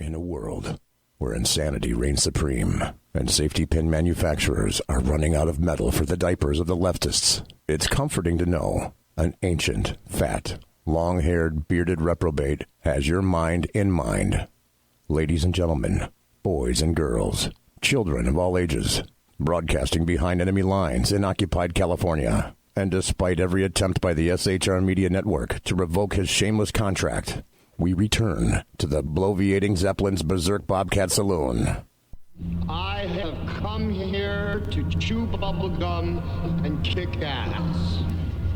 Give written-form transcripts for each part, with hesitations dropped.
In a world where insanity reigns supreme and safety pin manufacturers are running out of metal for the diapers of the leftists, it's comforting to know an ancient, fat, long-haired, bearded reprobate has your mind in mind. Ladies and gentlemen, boys and girls, children of all ages, broadcasting behind enemy lines in occupied California, and despite every attempt by the SHR Media Network to revoke his shameless contract, we return to the bloviating Zeppelin's Berserk Bobcat Saloon. I have come here to chew bubblegum and kick ass.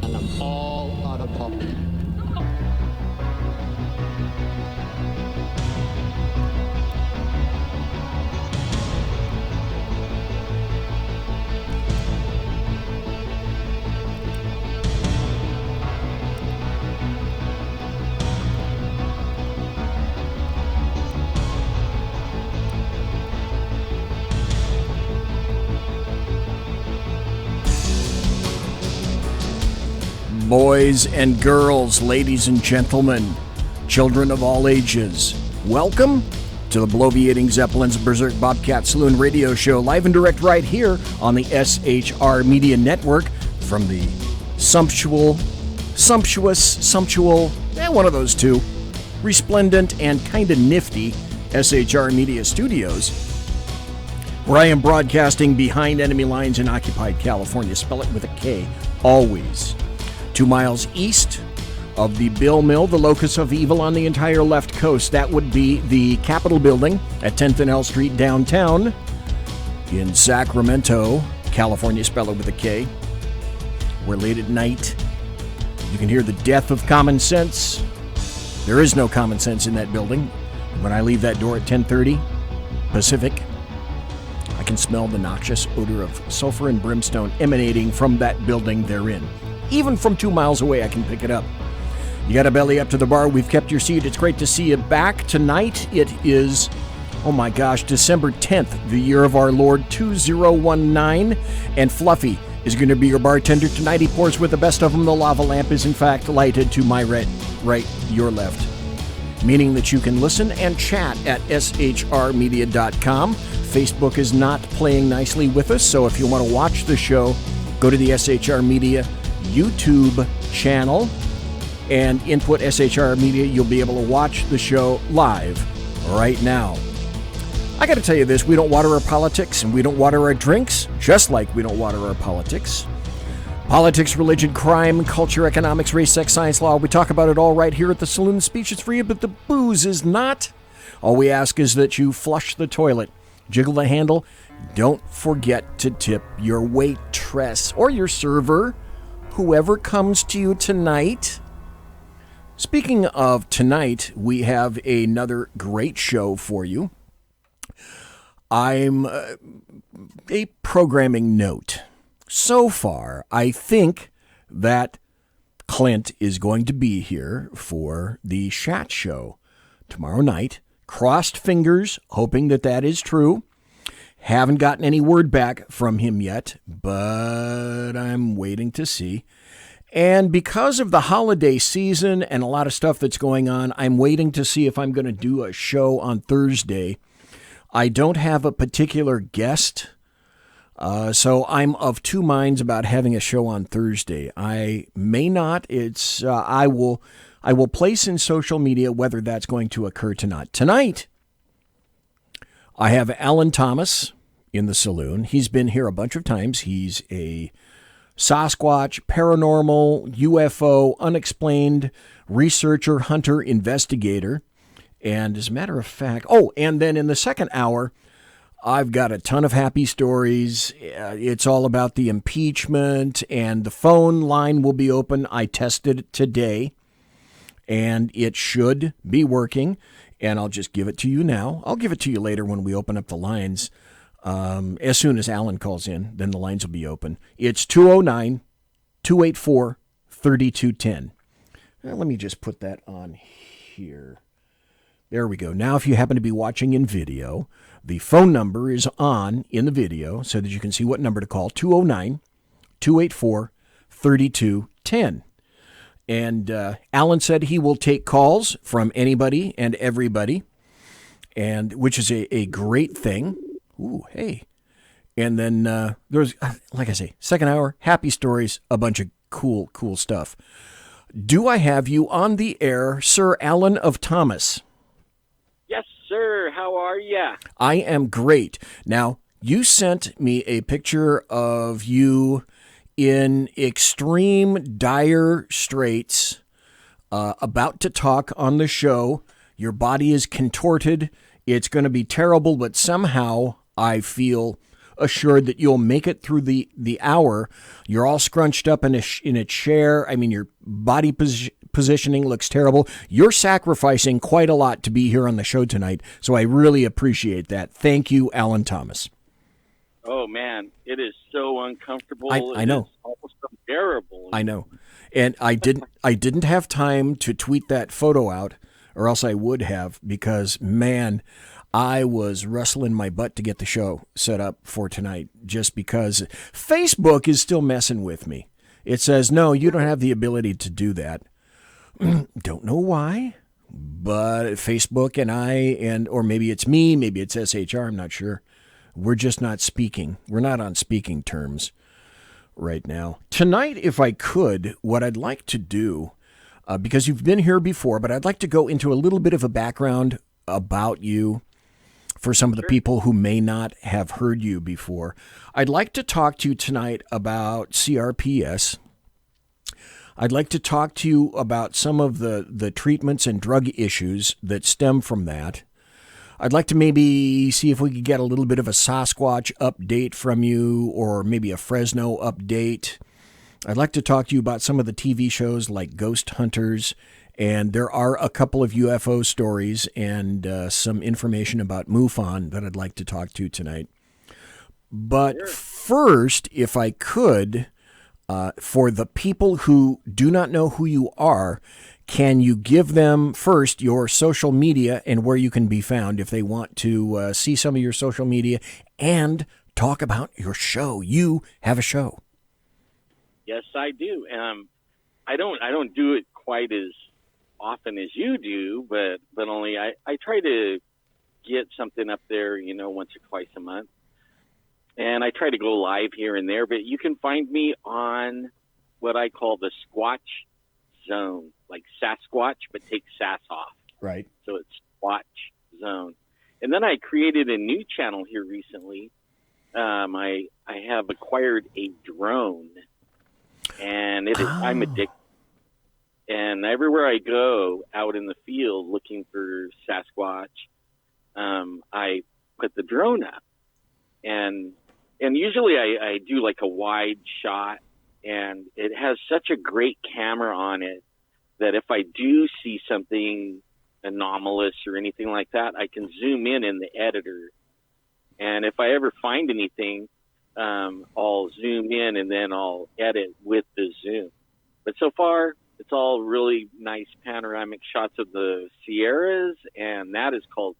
And I'm all out of bubblegum. Boys and girls, ladies and gentlemen, children of all ages, welcome to the bloviating Zeppelin's Berserk Bobcat Saloon radio show, live and direct right here on the SHR Media Network from the sumptuous, one of those two, resplendent and kind of nifty SHR Media Studios, where I am broadcasting behind enemy lines in occupied California. Spell it with a K, always. 2 miles east of the Bill Mill, the locus of evil on the entire left coast. That would be the Capitol Building at 10th and L Street downtown in Sacramento, California, spell it with a K, where late at night you can hear the death of common sense. There is no common sense in that building. When I leave that door at 10:30 Pacific, I can smell the noxious odor of sulfur and brimstone emanating from that building therein. Even from 2 miles away, I can pick it up. You got a belly up to the bar. We've kept your seat. It's great to see you back. Tonight, it is, oh my gosh, December 10th, the year of our Lord 2019. And Fluffy is going to be your bartender tonight. He pours with the best of them. The lava lamp is, in fact, lighted to my right, your left. Meaning that you can listen and chat at shrmedia.com. Facebook is not playing nicely with us, so if you want to watch the show, go to the SHR Media YouTube channel and input SHR Media. You'll be able to watch the show live right now. I got to tell you this, we don't water our politics and we don't water our drinks, just like we don't water our politics. Politics, religion, crime, culture, economics, race, sex, science, law. We talk about it all right here at the Saloon. The speech is free, but the booze is not. All we ask is that you flush the toilet, jiggle the handle. Don't forget to tip your waitress or your server, whoever comes to you tonight. Speaking of tonight, we have another great show for you. I'm a programming note. So far, I think that Clint is going to be here for the Chat Show tomorrow night. Crossed fingers, hoping that that is true. Haven't gotten any word back from him yet, but I'm waiting to see. And because of the holiday season and a lot of stuff that's going on, I'm waiting to see if I'm going to do a show on Thursday. I don't have a particular guest, so I'm of two minds about having a show on Thursday. I may not. I will place in social media whether that's going to occur tonight. Tonight, I have Alan Thomas in the Saloon. He's been here a bunch of times. He's a Sasquatch, paranormal, UFO, unexplained researcher, hunter, investigator. And as a matter of fact, and then in the second hour, I've got a ton of happy stories. It's all about the impeachment, and the phone line will be open. I tested it today, and it should be working. And I'll just give it to you now. I'll give it to you later when we open up the lines. As soon as Alan calls in, then the lines will be open. It's 209-284-3210. Let me just put that on here. There we go. Now, if you happen to be watching in video, the phone number is on in the video so that you can see what number to call, 209-284-3210. And Alan said he will take calls from anybody and everybody. and which is a great thing. Ooh, hey. And then there's, like I say, second hour, happy stories, a bunch of cool stuff. Do I have you on the air, Sir Alan of Thomas? Yes, sir. How are ya? I am great. Now, you sent me a picture of you in extreme dire straits, about to talk on the show. Your body is contorted. It's going to be terrible, but somehow I feel assured that you'll make it through the hour. You're all scrunched up in a chair. I mean, your body positioning looks terrible. You're sacrificing quite a lot to be here on the show tonight, so I really appreciate that. Thank you, Alan Thomas. Oh, man, it is so uncomfortable. I know. It's almost unbearable. I know. And I didn't have time to tweet that photo out, or else I would have, because, man, I was wrestling my butt to get the show set up for tonight, just because Facebook is still messing with me. It says, no, you don't have the ability to do that. Don't know why, but Facebook and or maybe it's me, maybe it's SHR, I'm not sure. We're just not speaking. We're not on speaking terms right now. Tonight, if I could, what I'd like to do, because you've been here before, but I'd like to go into a little bit of a background about you, for some of the people who may not have heard you before. I'd like to talk to you tonight about CRPS. I'd like to talk to you about some of the treatments and drug issues that stem from that. I'd like to maybe see if we could get a little bit of a Sasquatch update from you, or maybe a Fresno update. I'd like to talk to you about some of the TV shows like Ghost Hunters. And there are a couple of UFO stories and some information about MUFON that I'd like to talk to tonight. But first, if I could, for the people who do not know who you are, can you give them first your social media and where you can be found if they want to see some of your social media and talk about your show? You have a show. Yes, I do. I don't do it quite as often as you do, but only I try to get something up there, once or twice a month. And I try to go live here and there, but you can find me on what I call the Squatch Zone, like Sasquatch, but take sass off. Right. So it's Squatch Zone. And then I created a new channel here recently. I have acquired a drone, and I'm addicted. And everywhere I go out in the field looking for Sasquatch, I put the drone up. And usually I do like a wide shot, and it has such a great camera on it that if I do see something anomalous or anything like that, I can zoom in the editor. And if I ever find anything, I'll zoom in and then I'll edit with the zoom. But so far, it's all really nice panoramic shots of the Sierras, and that is called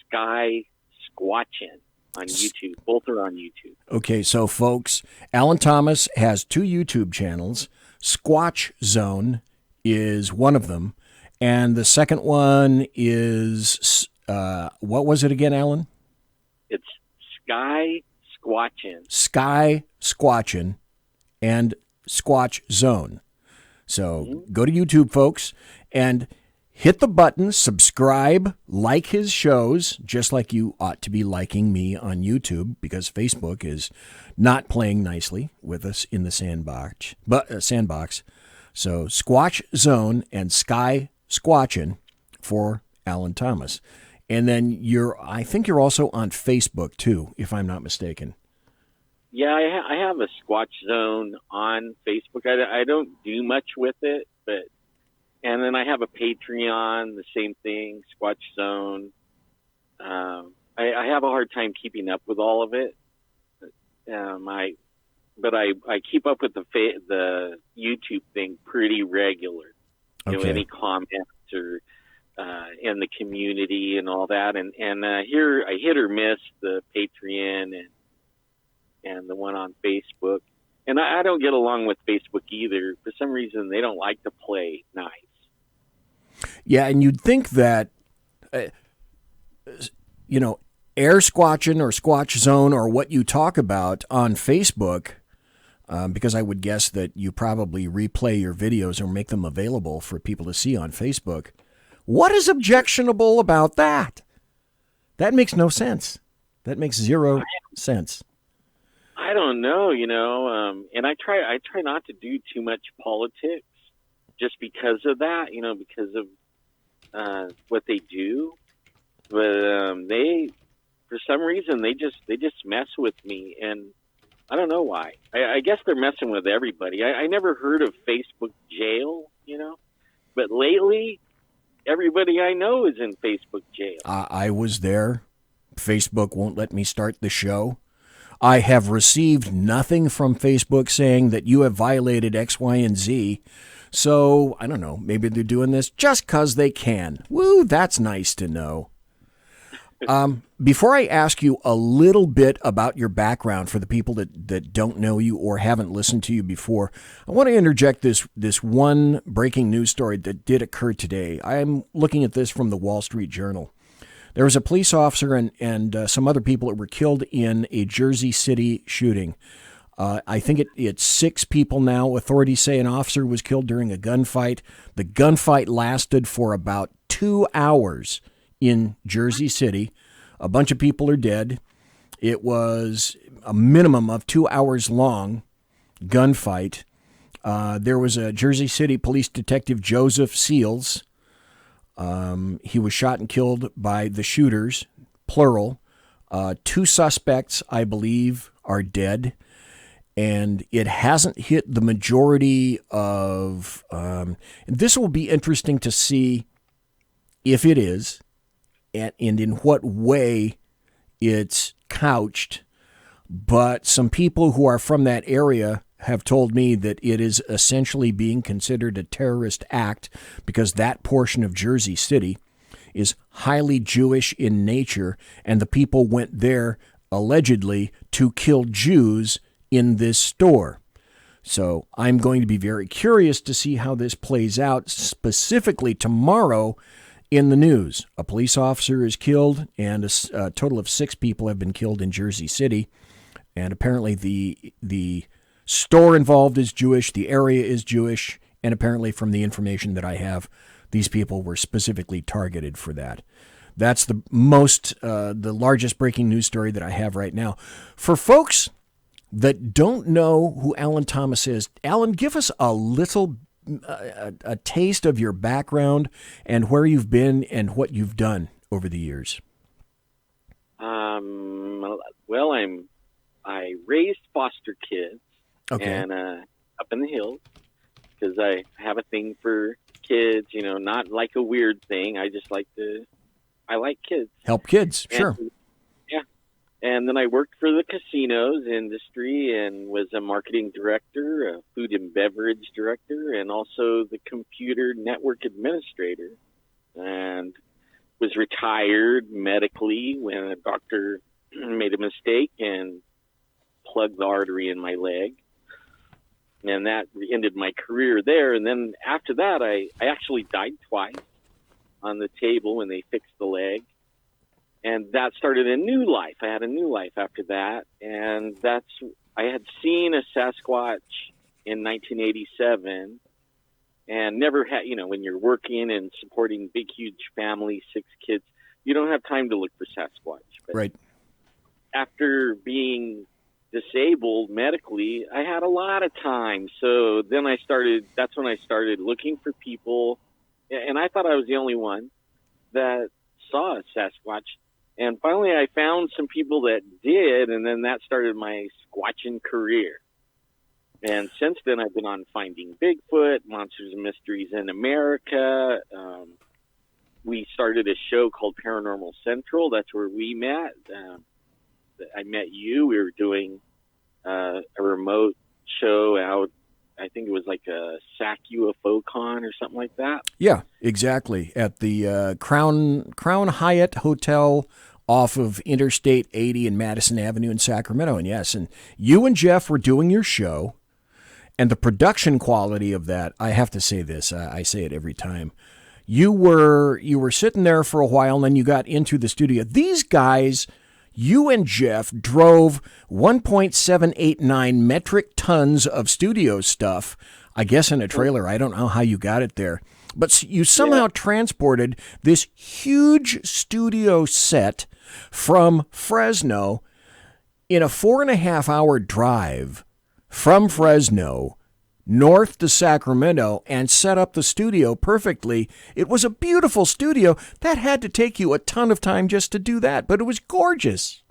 Sky Squatchin' on YouTube. Both are on YouTube. Okay, so folks, Alan Thomas has 2 YouTube channels. Squatch Zone is one of them, and the second one is, what was it again, Alan? It's Sky Squatchin'. Sky Squatchin' and Squatch Zone. So go to YouTube, folks, and hit the button, subscribe, like his shows, just like you ought to be liking me on YouTube, because Facebook is not playing nicely with us in the sandbox. So Squatch Zone and Sky Squatchin' for Alan Thomas. And then I think you're also on Facebook too, if I'm not mistaken. Yeah, I have a Squatch Zone on Facebook. I don't do much with it, and then I have a Patreon, the same thing, Squatch Zone. I have a hard time keeping up with all of it. I keep up with the YouTube thing pretty regular. Okay. Any comments or in the community and all that, and here I hit or miss the Patreon and the one on Facebook. And I don't get along with Facebook either. For some reason, they don't like to play nice. Yeah, and you'd think that air squatching or squatch zone or what you talk about on Facebook, because I would guess that you probably replay your videos or make them available for people to see on Facebook. What is objectionable about that? That makes no sense. That makes zero sense. I don't know, and I try not to do too much politics just because of that, because of what they do. But they, for some reason, they just mess with me, and I don't know why. I guess they're messing with everybody. I never heard of Facebook jail, but lately, everybody I know is in Facebook jail. I was there. Facebook won't let me start the show. I have received nothing from Facebook saying that you have violated X, Y, and Z. So, I don't know, maybe they're doing this just because they can. Woo, that's nice to know. Before I ask you a little bit about your background for the people that don't know you or haven't listened to you before, I want to interject this one breaking news story that did occur today. I'm looking at this from the Wall Street Journal. There was a police officer and some other people that were killed in a Jersey City shooting. I think it's 6 people now. Authorities say an officer was killed during a gunfight. The gunfight lasted for about 2 hours in Jersey City. A bunch of people are dead. It was a minimum of 2 hours long gunfight. There was a Jersey City police detective, Joseph Seals. He was shot and killed by the shooters, plural. 2 suspects, I believe, are dead. And it hasn't hit the majority of... this will be interesting to see if it is, and in what way it's couched. But some people who are from that area have told me that it is essentially being considered a terrorist act because that portion of Jersey City is highly Jewish in nature, and the people went there allegedly to kill Jews in this store. So I'm going to be very curious to see how this plays out, specifically tomorrow in the news. A police officer is killed, and a total of 6 people have been killed in Jersey City. And apparently the store involved is Jewish, the area is Jewish, and apparently from the information that I have, these people were specifically targeted for that. That's the largest breaking news story that I have right now. For folks that don't know who Alan Thomas is, Alan, give us a little a taste of your background and where you've been and what you've done over the years. Well, I raised foster kids, okay, and up in the hills, because I have a thing for kids. Not like a weird thing. I like kids. Help kids, sure. Yeah. And then I worked for the casinos industry and was a marketing director, a food and beverage director, and also the computer network administrator. And was retired medically when a doctor made a mistake and plugged the artery in my leg. And that ended my career there. And then after that, I actually died twice on the table when they fixed the leg. And that started a new life. I had a new life after that. And I had seen a Sasquatch in 1987 and never had, when you're working and supporting big, huge family, 6 kids, you don't have time to look for Sasquatch. But right. After being disabled medically, I had a lot of time. So then that's when I started looking for people. And I thought I was the only one that saw a Sasquatch. And finally, I found some people that did, and then that started my squatching career. And since then, I've been on Finding Bigfoot, Monsters and Mysteries in America. We started a show called Paranormal Central. That's where we met. I met you. We were doing a remote show out. I think it was like a SAC UFO Con or something like that. Yeah, exactly. At the Crown Hyatt Hotel off of Interstate 80 and Madison Avenue in Sacramento. And yes, and you and Jeff were doing your show, and the production quality of that, I have to say this, I say it every time. You were sitting there for a while, and then you got into the studio. These guys, you and Jeff, drove 1.789 metric tons of studio stuff, I guess in a trailer. I don't know how you got it there. But you somehow transported this huge studio set from Fresno in a 4.5-hour drive from Fresno north to Sacramento and set up the studio perfectly. It was a beautiful studio. That had to take you a ton of time just to do that, but it was gorgeous.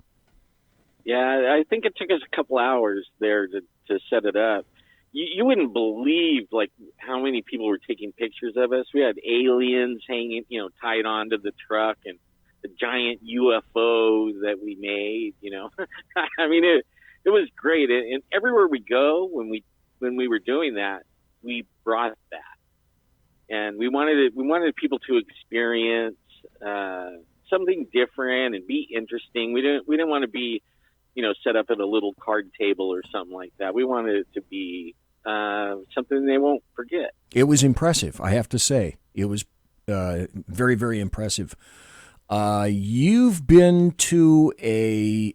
Yeah, I think it took us a couple hours there to set it up. You wouldn't believe like how many people were taking pictures of us. We had aliens hanging, tied onto the truck, and the giant UFO that we made. I mean, it was great. And everywhere we go, when we were doing that, we brought that, and we wanted people to experience something different and be interesting. We didn't want to be, set up at a little card table or something like that. We wanted it to be something they won't forget. It was impressive, I have to say. It was very, very impressive. You've been to a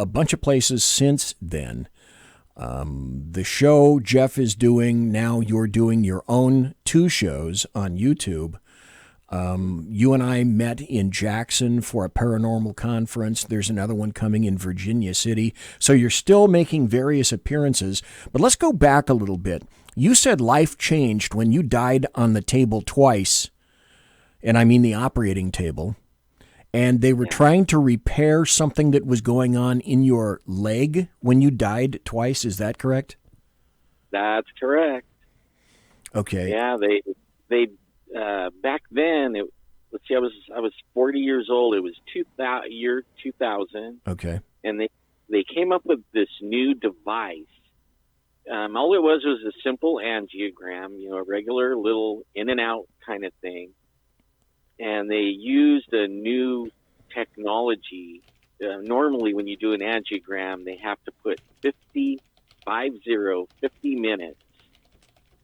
bunch of places since then. The show Jeff is doing, now you're doing your own 2 shows on YouTube. You and I met in Jackson for a paranormal conference. There's another one coming in Virginia City. So you're still making various appearances. But let's go back a little bit. You said life changed when you died on the table twice, and I mean the operating table, and they were trying to repair something that was going on in your leg when you died twice. Is that correct? That's correct. Okay. Yeah, they back then, let's see, I was 40 years old. It was year 2000. Okay. And they came up with this new device. All it was a simple angiogram, a regular little in and out kind of thing. And they used a new technology. Normally, when you do an angiogram, they have to put 50 minutes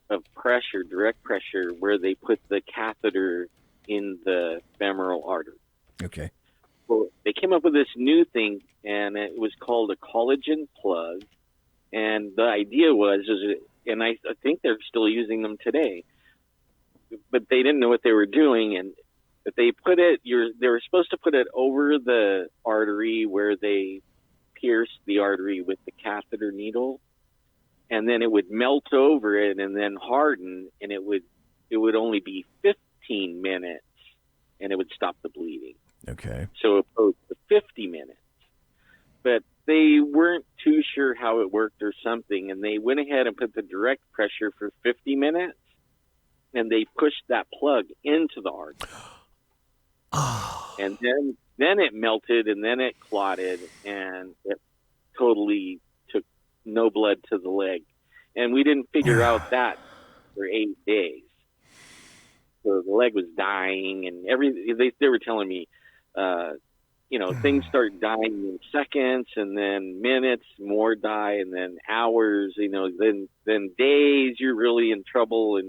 of pressure, direct pressure, where they put the catheter in the femoral artery. Okay. Well, they came up with this new thing, and it was called a collagen plug. And the idea was, and I think they're still using them today, but they didn't know what they were doing. And they put it, they were supposed to put it over the artery where they pierced the artery with the catheter needle. And then it would melt over it and then harden, and it would only be 15 minutes, and it would stop the bleeding. Okay. So opposed to 50 minutes. But they weren't too sure how it worked or something, and they went ahead and put the direct pressure for 50 minutes, and they pushed that plug into the artery. And then it melted, and then it clotted, and it totally took no blood to the leg. And we didn't figure out that for 8 days. So the leg was dying, and they were telling me, things start dying in seconds, and then minutes, more die, and then hours, then days, you're really in trouble.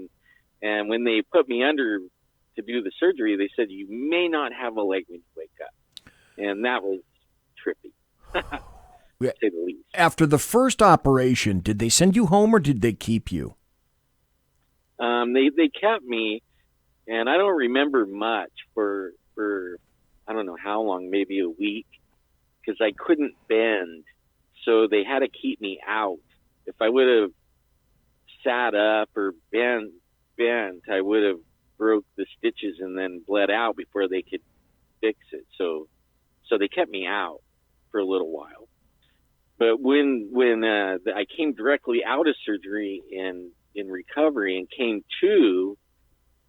And when they put me under to do the surgery, they said, you may not have a leg when you wake up. And that was trippy. To say the least. After the first operation, did they send you home or did they keep you? They kept me, and I don't remember much for I don't know how long, maybe a week, because I couldn't bend, so they had to keep me out. If I would have sat up or bent, I would have broke the stitches and then bled out before they could fix it. So they kept me out for a little while. But when I came directly out of surgery in recovery and came to,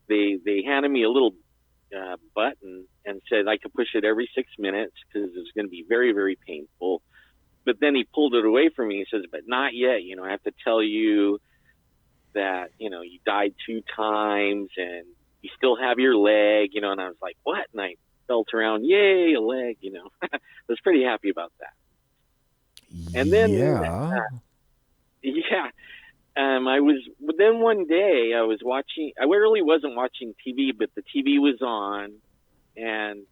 they handed me a little button and said I could push it every 6 minutes because it was going to be very, very painful. But then he pulled it away from me. He says, but not yet. I have to tell you that, you died 2 times and you still have your leg, and I was like, what? And I felt around, yay, a leg, I was pretty happy about that. And then, then one day I was watching, I really wasn't watching TV, but the TV was on, and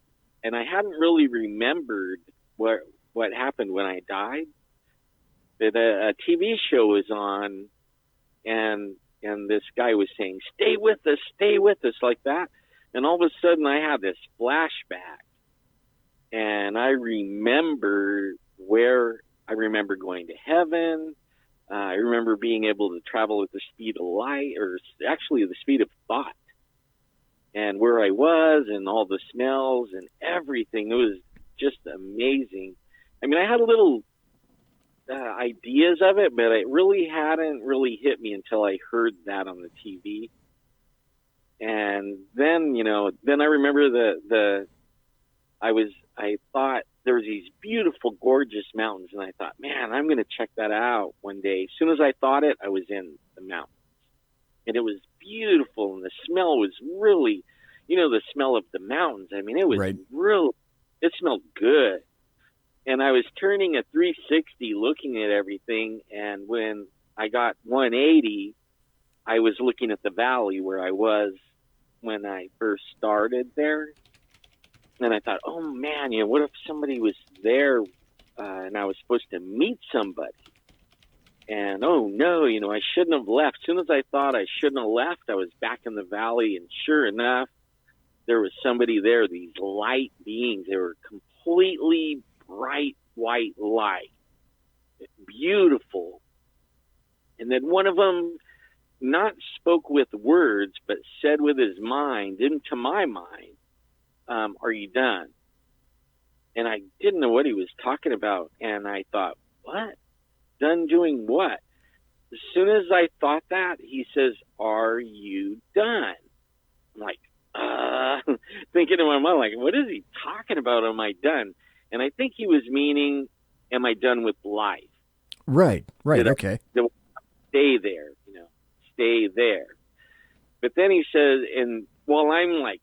I hadn't really remembered what happened when I died. But a TV show was on, and this guy was saying, stay with us, like that. And all of a sudden I had this flashback, and I remember going to heaven. I remember being able to travel at the speed of light, or actually the speed of thought, and where I was, and all the smells and everything. It was just amazing. I mean, I had little ideas of it, but it really hadn't really hit me until I heard that on the TV. And then, then I remember I thought there was these beautiful, gorgeous mountains, and I thought, man, I'm going to check that out one day. As soon as I thought it, I was in the mountains, and it was beautiful, and the smell was really, the smell of the mountains. I mean, it was it smelled good. And I was turning a 360 looking at everything, and when I got 180, I was looking at the valley where I was when I first started there. And I thought, oh, man, what if somebody was there and I was supposed to meet somebody? And, oh, no, I shouldn't have left. As soon as I thought I shouldn't have left, I was back in the valley, and sure enough, there was somebody there, these light beings. They were completely bright white light, beautiful. And then one of them not spoke with words, but said with his mind, into my mind, are you done? And I didn't know what he was talking about. And I thought, what? Done doing what? As soon as I thought that, he says, are you done? I'm like, thinking in my mind, like, what is he talking about? Am I done? And I think he was meaning, am I done with life? Right, okay. Stay there, stay there. But then he says, and while I'm like,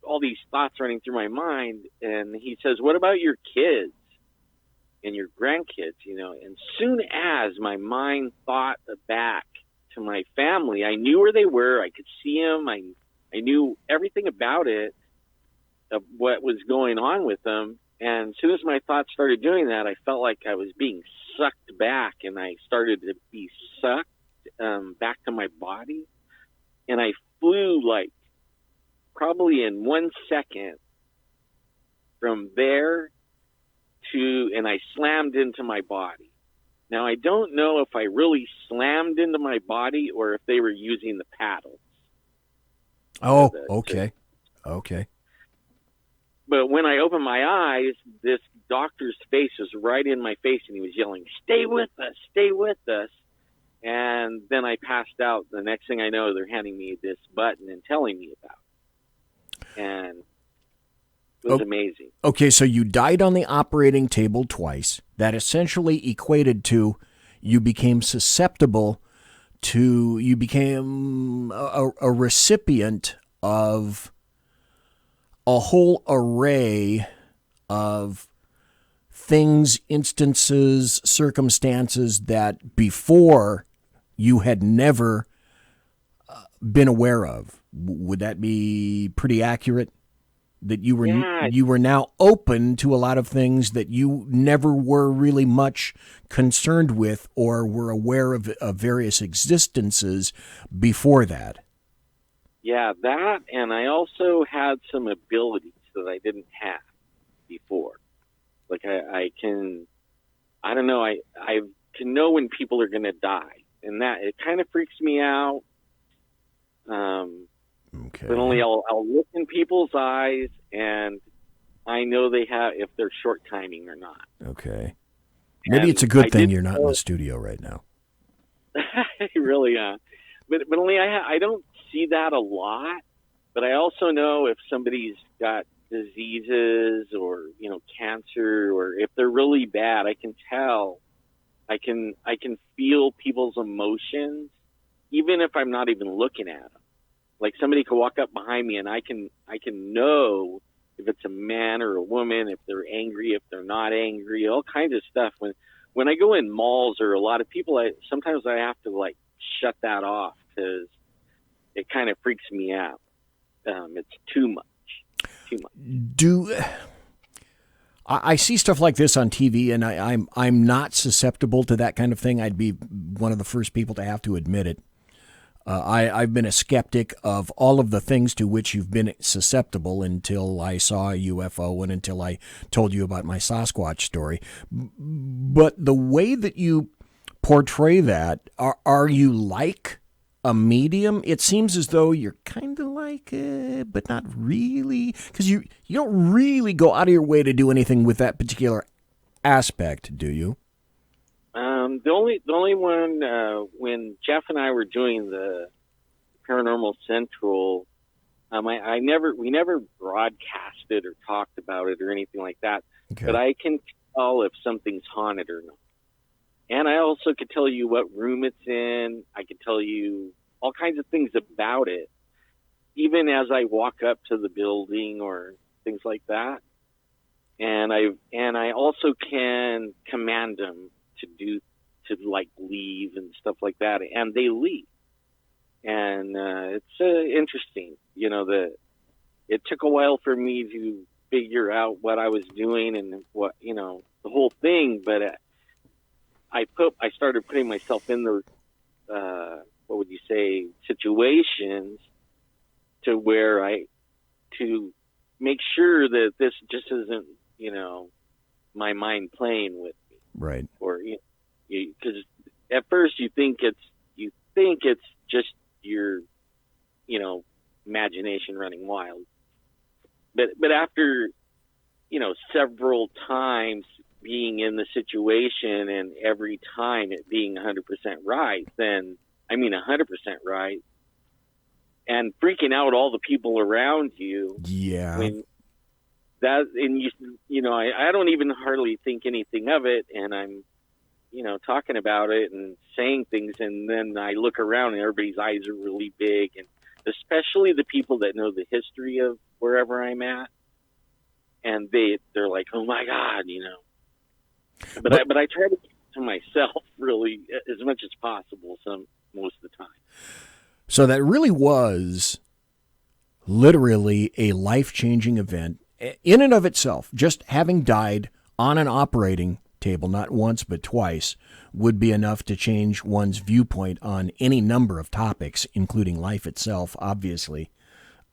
all these thoughts running through my mind, and he says, what about your kids and your grandkids, And soon as my mind thought back to my family, I knew where they were. I could see them. I knew everything about it, of what was going on with them. And as soon as my thoughts started doing that, I felt like I was being sucked back, and I started to be sucked back to my body. And I flew like probably in 1 second from there and I slammed into my body. Now, I don't know if I really slammed into my body or if they were using the paddles. Oh, okay. Okay. But when I opened my eyes, this doctor's face was right in my face, and he was yelling, stay with us, stay with us. And then I passed out. The next thing I know, they're handing me this button and telling me about it. And it was amazing. Okay, so you died on the operating table twice. That essentially equated to you became susceptible to, you became a recipient of a whole array of things, instances, circumstances that before you had never been aware of. Would that be pretty accurate? That you were now open to a lot of things that you never were really much concerned with or were aware of various existences before that. Yeah, that, and I also had some abilities that I didn't have before. Like I can know when people are going to die, and that it kind of freaks me out. Okay. But only I'll look in people's eyes, and I know they have, if they're short timing or not. Okay. Maybe it's a good thing you're not in the studio right now. Really, but only I don't see that a lot. But I also know if somebody's got diseases or cancer, or if they're really bad, I can tell. I can feel people's emotions, even if I'm not even looking at them. Like somebody could walk up behind me, and I can know if it's a man or a woman, if they're angry, if they're not angry, all kinds of stuff. When when I go in malls or a lot of people, sometimes I have to like shut that off because it kind of freaks me out. It's too much. I see stuff like this on TV, and I'm not susceptible to that kind of thing. I'd be one of the first people to have to admit it. I've been a skeptic of all of the things to which you've been susceptible until I saw a UFO and until I told you about my Sasquatch story. But the way that you portray that, are you like a medium? It seems as though you're kind of like it, but not really, because you don't really go out of your way to do anything with that particular aspect, do you? The only one when Jeff and I were doing the Paranormal Central, we never broadcasted or talked about it or anything like that. Okay. But I can tell if something's haunted or not, and I also could tell you what room it's in. I could tell you all kinds of things about it, even as I walk up to the building or things like that. And I also can command them to like leave and stuff like that, and they leave. And it's interesting, it took a while for me to figure out what I was doing and what, the whole thing. But I started putting myself in the what would you say, situations to make sure that this just isn't, my mind playing with me. Right. Or, because at first you think it's just your, imagination running wild. But after, several times being in the situation and every time it being 100% right, 100% right, and freaking out all the people around you. Yeah. I don't even hardly think anything of it, and I'm, talking about it and saying things, and then I look around and everybody's eyes are really big, and especially the people that know the history of wherever I'm at, and they're like, oh my God, But I try to keep it to myself really as much as possible most of the time. So that really was literally a life-changing event in and of itself. Just having died on an operating table, not once but twice, would be enough to change one's viewpoint on any number of topics, including life itself, obviously.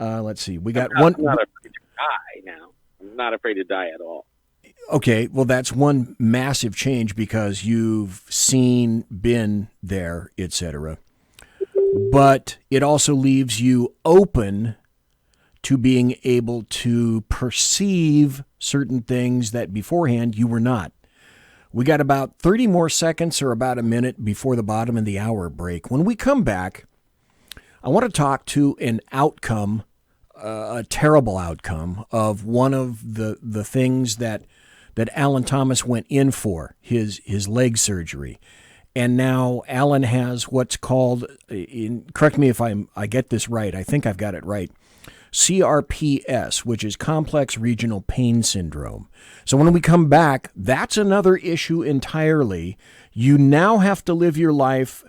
Let's see. I'm not afraid to die now. I'm not afraid to die at all. Okay, well, that's one massive change because you've been there, etc. But it also leaves you open to being able to perceive certain things that beforehand you were not. We got about 30 more seconds or about a minute before the bottom of the hour break. When we come back, I want to talk to an outcome, a terrible outcome of one of the things that Alan Thomas went in for, his leg surgery. And now Alan has what's called, correct me if I get this right, I think I've got it right, CRPS, which is Complex Regional Pain Syndrome. So when we come back, that's another issue entirely. You now have to live your life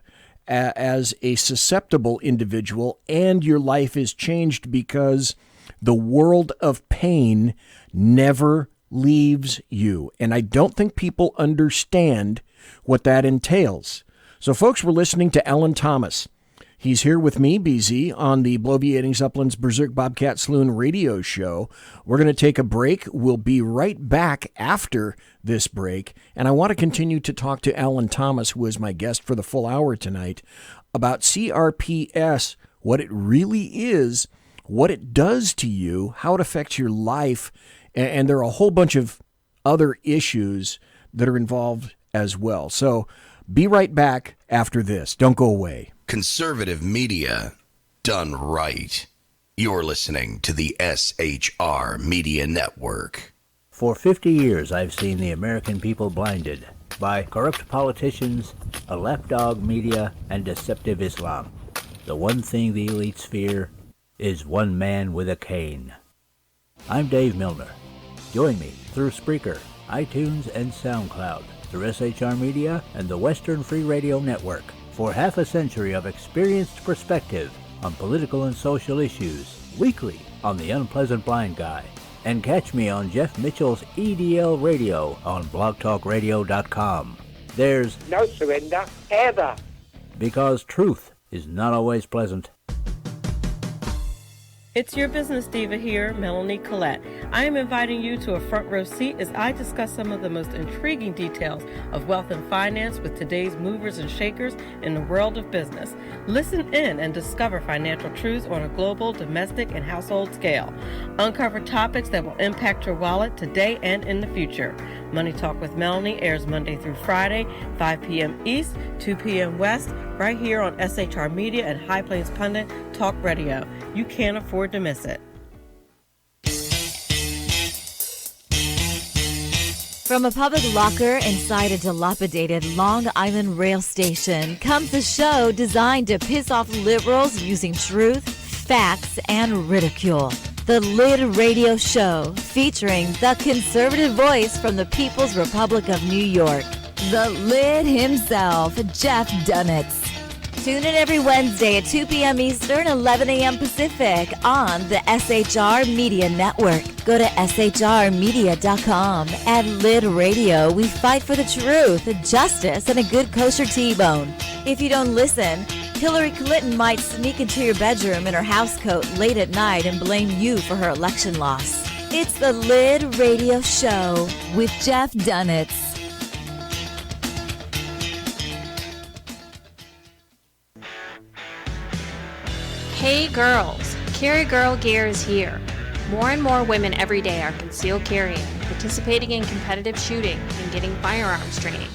as a susceptible individual, and your life is changed because the world of pain never leaves you. And I don't think people understand what that entails. So, folks, we're listening to Alan Thomas. He's here with me, BZ, on the Bloviating Zeppelin's Berserk Bobcat Saloon radio show. We're going to take a break. We'll be right back after this break. And I want to continue to talk to Alan Thomas, who is my guest for the full hour tonight, about CRPS, what it really is, what it does to you, how it affects your life. And there are a whole bunch of other issues that are involved as well. So be right back after this. Don't go away. Conservative media done right. You're listening to the SHR Media Network. For 50 years, I've seen the American people blinded by corrupt politicians, a lapdog media, and deceptive Islam. The one thing the elites fear is one man with a cane. I'm Dave Milner. Join me through Spreaker, iTunes, and SoundCloud through SHR Media and the Western Free Radio Network for half a century of experienced perspective on political and social issues, weekly on The Unpleasant Blind Guy. And catch me on Jeff Mitchell's EDL Radio on blogtalkradio.com. There's no surrender, ever. Because truth is not always pleasant. It's your business diva here, Melanie Collette. I am inviting you to a front row seat as I discuss some of the most intriguing details of wealth and finance with today's movers and shakers in the world of business. Listen in and discover financial truths on a global, domestic, and household scale. Uncover topics that will impact your wallet today and in the future. Money Talk with Melanie airs Monday through Friday, 5 p.m. East, 2 p.m. West, right here on SHR Media and High Plains Pundit Talk Radio. You can't afford to miss it. From a public locker inside a dilapidated Long Island rail station comes a show designed to piss off liberals using truth, facts, and ridicule. The Lid Radio Show, featuring the conservative voice from the People's Republic of New York, the Lid himself, Jeff Dunitz. Tune in every Wednesday at 2 p.m. Eastern, 11 a.m. Pacific on the SHR Media Network. Go to shrmedia.com. At Lid Radio, we fight for the truth, justice, and a good kosher T-bone. If you don't listen, Hillary Clinton might sneak into your bedroom in her housecoat late at night and blame you for her election loss. It's the Lid Radio Show with Jeff Dunitz. Hey girls, Carry Girl Gear is here. More and more women every day are concealed carrying, participating in competitive shooting, and getting firearms training.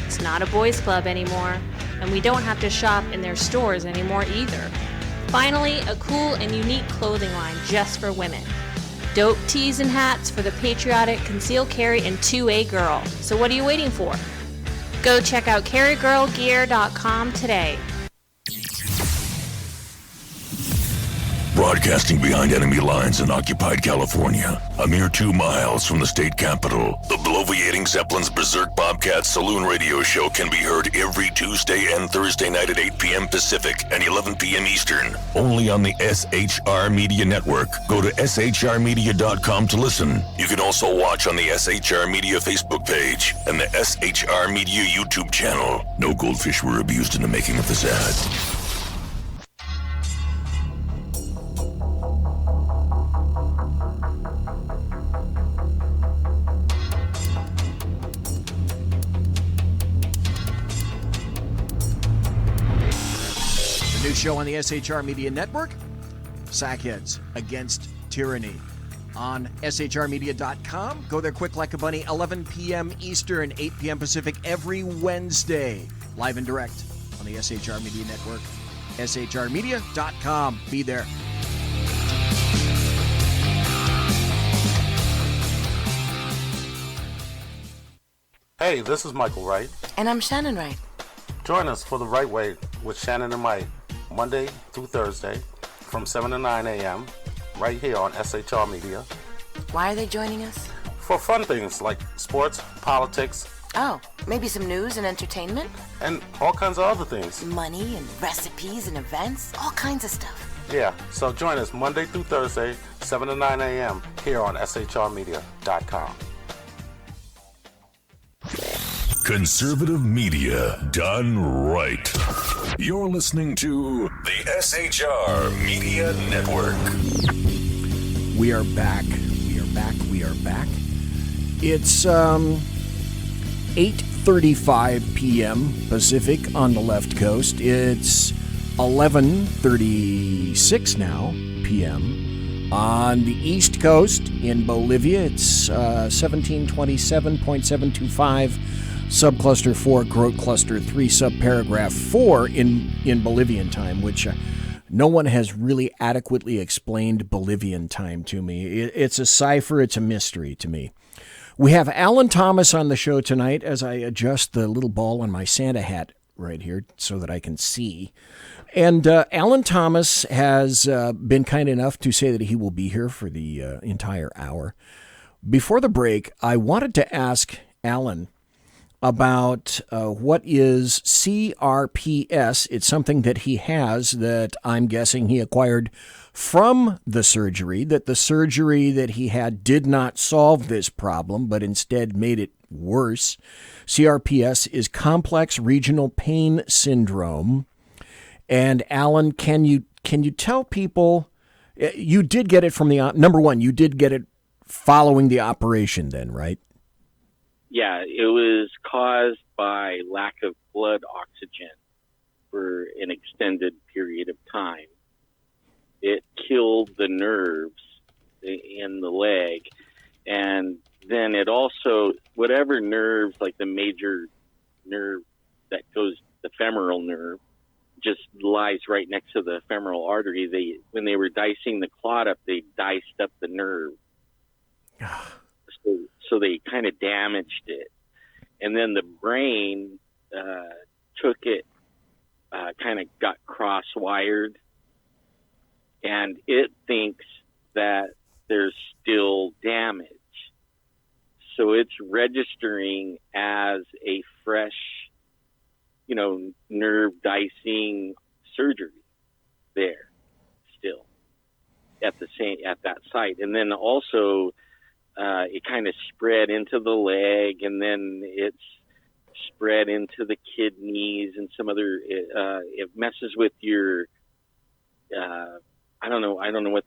It's not a boys' club anymore, and we don't have to shop in their stores anymore either. Finally, a cool and unique clothing line just for women. Dope tees and hats for the patriotic concealed carry and 2A girl. So what are you waiting for? Go check out carrygirlgear.com today. Broadcasting behind enemy lines in occupied California, a mere 2 miles from the state capital, the bloviating Zeppelin's Berserk Bobcat Saloon radio show can be heard every Tuesday and Thursday night at 8 p.m. Pacific and 11 p.m. Eastern, only on the SHR Media Network. Go to shrmedia.com to listen. You can also watch on the SHR Media Facebook page and the SHR Media YouTube channel. No goldfish were abused in the making of this ad. New show on the SHR Media Network, Sackheads Against Tyranny, on shrmedia.com. Go there quick like a bunny, 11 p.m. Eastern, 8 p.m. Pacific, every Wednesday, live and direct on the SHR Media Network, shrmedia.com. Be there. Hey, this is Michael Wright. And I'm Shannon Wright. Join us for The Right Way with Shannon and Mike, Monday through Thursday from 7 to 9 a.m. right here on SHR Media. Why are they joining us? For fun things like sports, politics. Oh, maybe some news and entertainment? And all kinds of other things. Money and recipes and events, all kinds of stuff. Yeah, so join us Monday through Thursday, 7 to 9 a.m. here on shrmedia.com. Conservative media done right. You're listening to the SHR Media Network. We are back. We are back. We are back. It's 8:35 p.m. Pacific on the left coast. It's 11:36 now p.m. on the east coast. In Bolivia, it's 1727.725. Subcluster 4, Growth Cluster 3, Subparagraph 4 in Bolivian time, which no one has really adequately explained Bolivian time to me. It's a cipher, it's a mystery to me. We have Alan Thomas on the show tonight as I adjust the little ball on my Santa hat right here so that I can see. And Alan Thomas has been kind enough to say that he will be here for the entire hour. Before the break, I wanted to ask Alan about what is CRPS. It's something that he has that I'm guessing he acquired from the surgery, that the surgery that he had did not solve this problem, but instead made it worse. CRPS is complex regional pain syndrome. And Alan, can you tell people, you did get it from the, number one, you did get it following the operation then, right? Yeah, it was caused by lack of blood oxygen for an extended period of time. It killed the nerves in the leg, and then it also, whatever nerves, like the major nerve that goes, the femoral nerve, just lies right next to the femoral artery. When they were dicing the clot up, they diced up the nerve. So they kind of damaged it. And then the brain took it, kind of got cross-wired, and it thinks that there's still damage. So it's registering as a fresh, nerve dicing surgery there still at that site. And then also it kind of spread into the leg, and then it's spread into the kidneys and some other, it messes with your, I don't know what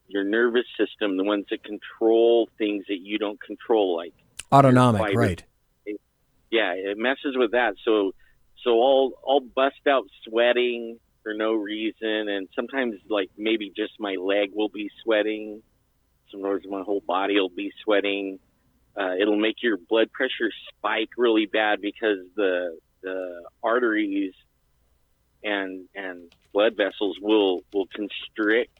your nervous system, the ones that control things that you don't control, like autonomic, right? Yeah, it messes with that. So I'll bust out sweating for no reason, and sometimes like maybe just my leg will be sweating. Sometimes my whole body will be sweating. It'll make your blood pressure spike really bad because the arteries and blood vessels will constrict.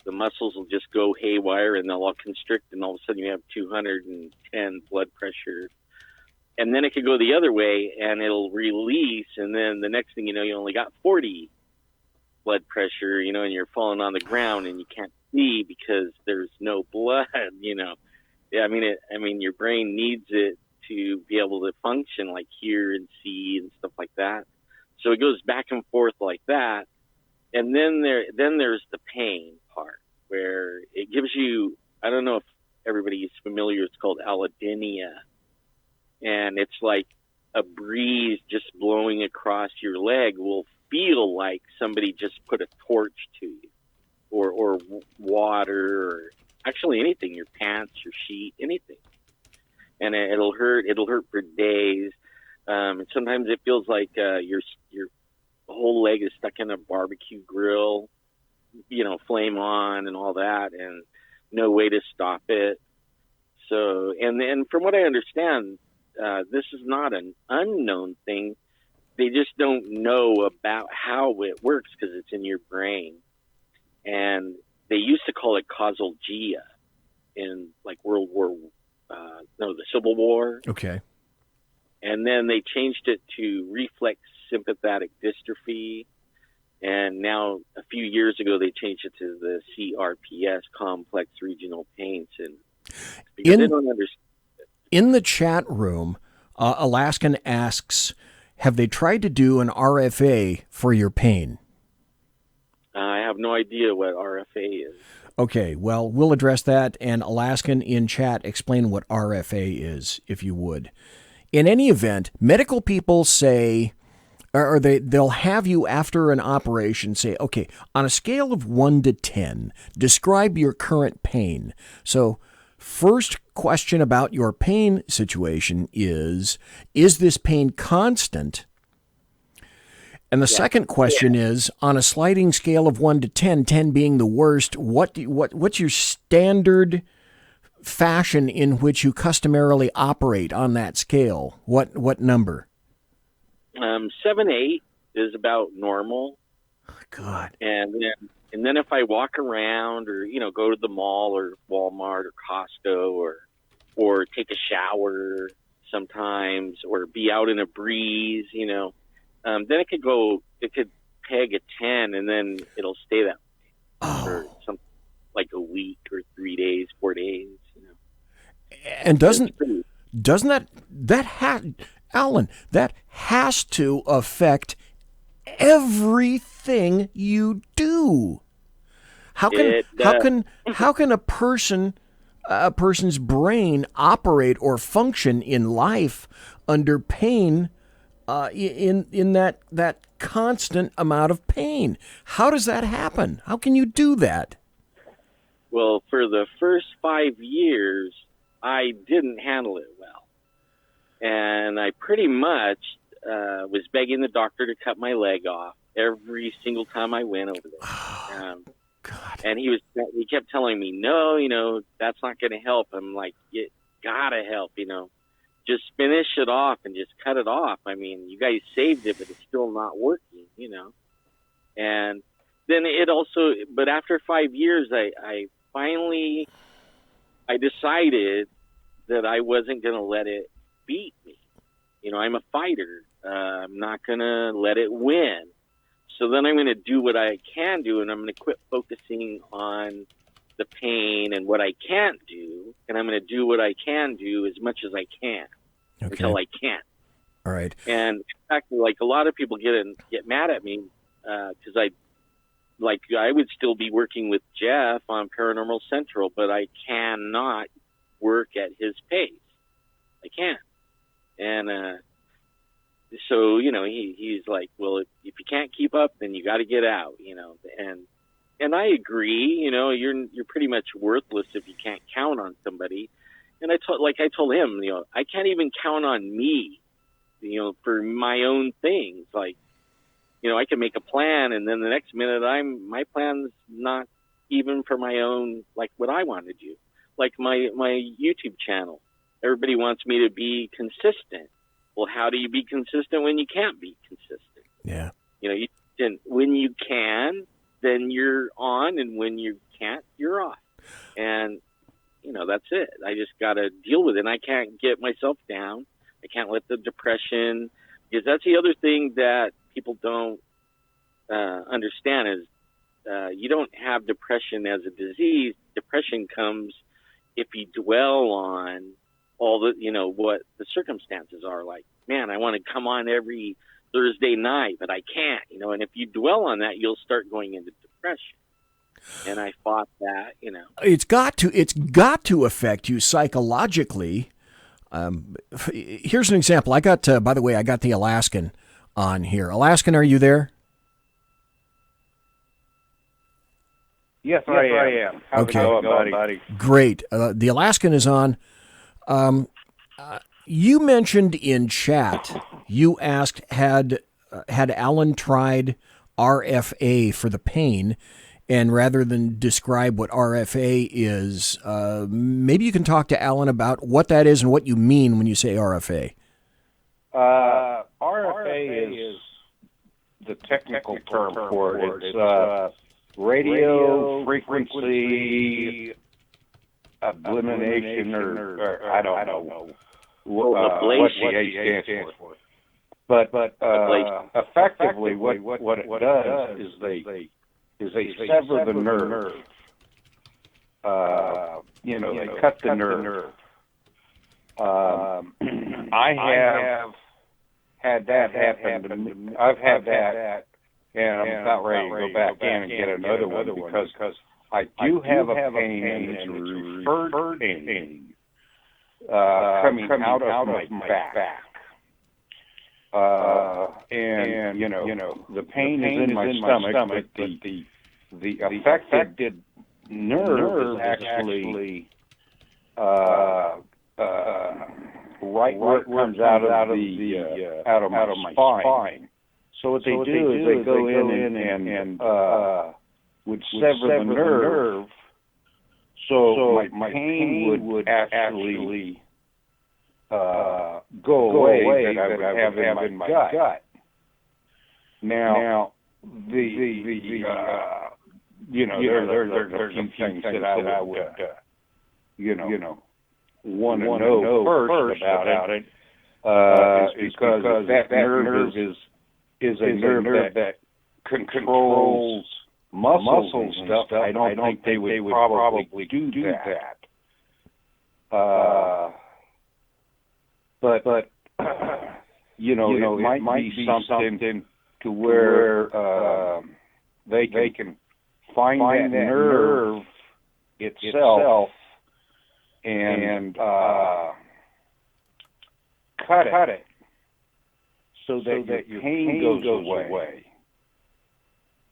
The muscles will just go haywire, and they'll all constrict, and all of a sudden you have 210 blood pressure. And then it could go the other way, and it'll release, and then the next thing you know, you only got 40 blood pressure, and you're falling on the ground, and you can't see because there's no blood, Yeah, I mean, your brain needs it to be able to function, like hear and see and stuff like that. So it goes back and forth like that. And then there's the pain part, where it gives you, I don't know if everybody is familiar, it's called allodynia. And it's like a breeze just blowing across your leg will feel like somebody just put a torch to you, or water, or actually anything, your pants, your sheet, anything. And it'll hurt for days. And sometimes it feels like your whole leg is stuck in a barbecue grill, flame on and all that, and no way to stop it. So, and then from what I understand, this is not an unknown thing. They just don't know about how it works because it's in your brain. And they used to call it causalgia in like the Civil War. Okay. And then they changed it to reflex sympathetic dystrophy. And now, a few years ago, they changed it to the CRPS, complex regional pain syndrome. Because they don't understand. In the chat room, Alaskan asks, have they tried to do an RFA for your pain? I have no idea what RFA is. Okay, well, we'll address that. And Alaskan in chat, explain what RFA is, if you would. In any event, medical people say, or they'll have you after an operation say, okay, on a scale of 1 to 10, describe your current pain. So first question about your pain situation is this pain constant? And the second question is, on a sliding scale of 1 to 10, 10 being the worst, what's your standard fashion in which you customarily operate on that scale? What number? 7, 8 is about normal. God. And then if I walk around or go to the mall or Walmart or Costco or take a shower sometimes, or be out in a breeze, then it could peg a 10, and then it'll stay that way for something like a week or 3 days, 4 days. And doesn't that Alan, that has to affect everything you do. How can a person's brain operate or function in life under pain, in that constant amount of pain? How does that happen? How can you do that? Well, for the first 5 years, I didn't handle it well. And I pretty much was begging the doctor to cut my leg off every single time I went over there. God. And he kept telling me, no, that's not going to help. I'm like, it gotta help, just finish it off and just cut it off. I mean, you guys saved it, but it's still not working, And then but after 5 years, I finally decided that I wasn't going to let it beat me. I'm a fighter. I'm not going to let it win. So then I'm going to do what I can do, and I'm going to quit focusing on the pain and what I can't do, and I'm going to do what I can do as much as I can until I can't. All right. And in fact, like a lot of people get mad at me because I would still be working with Jeff on Paranormal Central, but I cannot work at his pace. I can't. And so, he's like, well, if you can't keep up, then you got to get out, and I agree, you're pretty much worthless if you can't count on somebody. And I told him, I can't even count on me, for my own things. Like, I can make a plan, and then the next minute my plan's not even for my own, like what I want to do. Like my YouTube channel, everybody wants me to be consistent. Well, how do you be consistent when you can't be consistent? Yeah. When you can, then you're on, and when you can't, you're off. And, that's it. I just got to deal with it. And I can't get myself down. I can't let the depression, because that's the other thing that people don't understand is you don't have depression as a disease. Depression comes if you dwell on all the, what the circumstances are. Like, man, I want to come on every Thursday night, but I can't, and if you dwell on that, you'll start going into depression. And I fought that, It's got to affect you psychologically. Here's an example. I got the Alaskan on here. Alaskan, are you there? Yes, I am. How's it going, buddy? Great. The Alaskan is on. You mentioned in chat, you asked, had Alan tried RFA for the pain? And rather than describe what RFA is, maybe you can talk to Alan about what that is and what you mean when you say RFA. RFA is the technical term for it. It's radio frequency elimination, or I don't know what the A stands for. But effectively, what it does is they sever the nerve. They cut the nerve. I have had that happen to me. I've had that, and I'm about ready to go back in and get another one because I do have a pain, and it's referred pain coming out of my back. And the pain is in my stomach, but the affected nerve is actually right where it comes out of my spine. So what they do is they go in and would sever the nerve, so my pain would actually go away that I would have in my gut. Now, there's a few things that I would want to know first about it, is because that nerve is a nerve that controls muscles and stuff. I don't think they would probably do that. But it might be something to where they can find that nerve itself and cut it so that your pain goes away.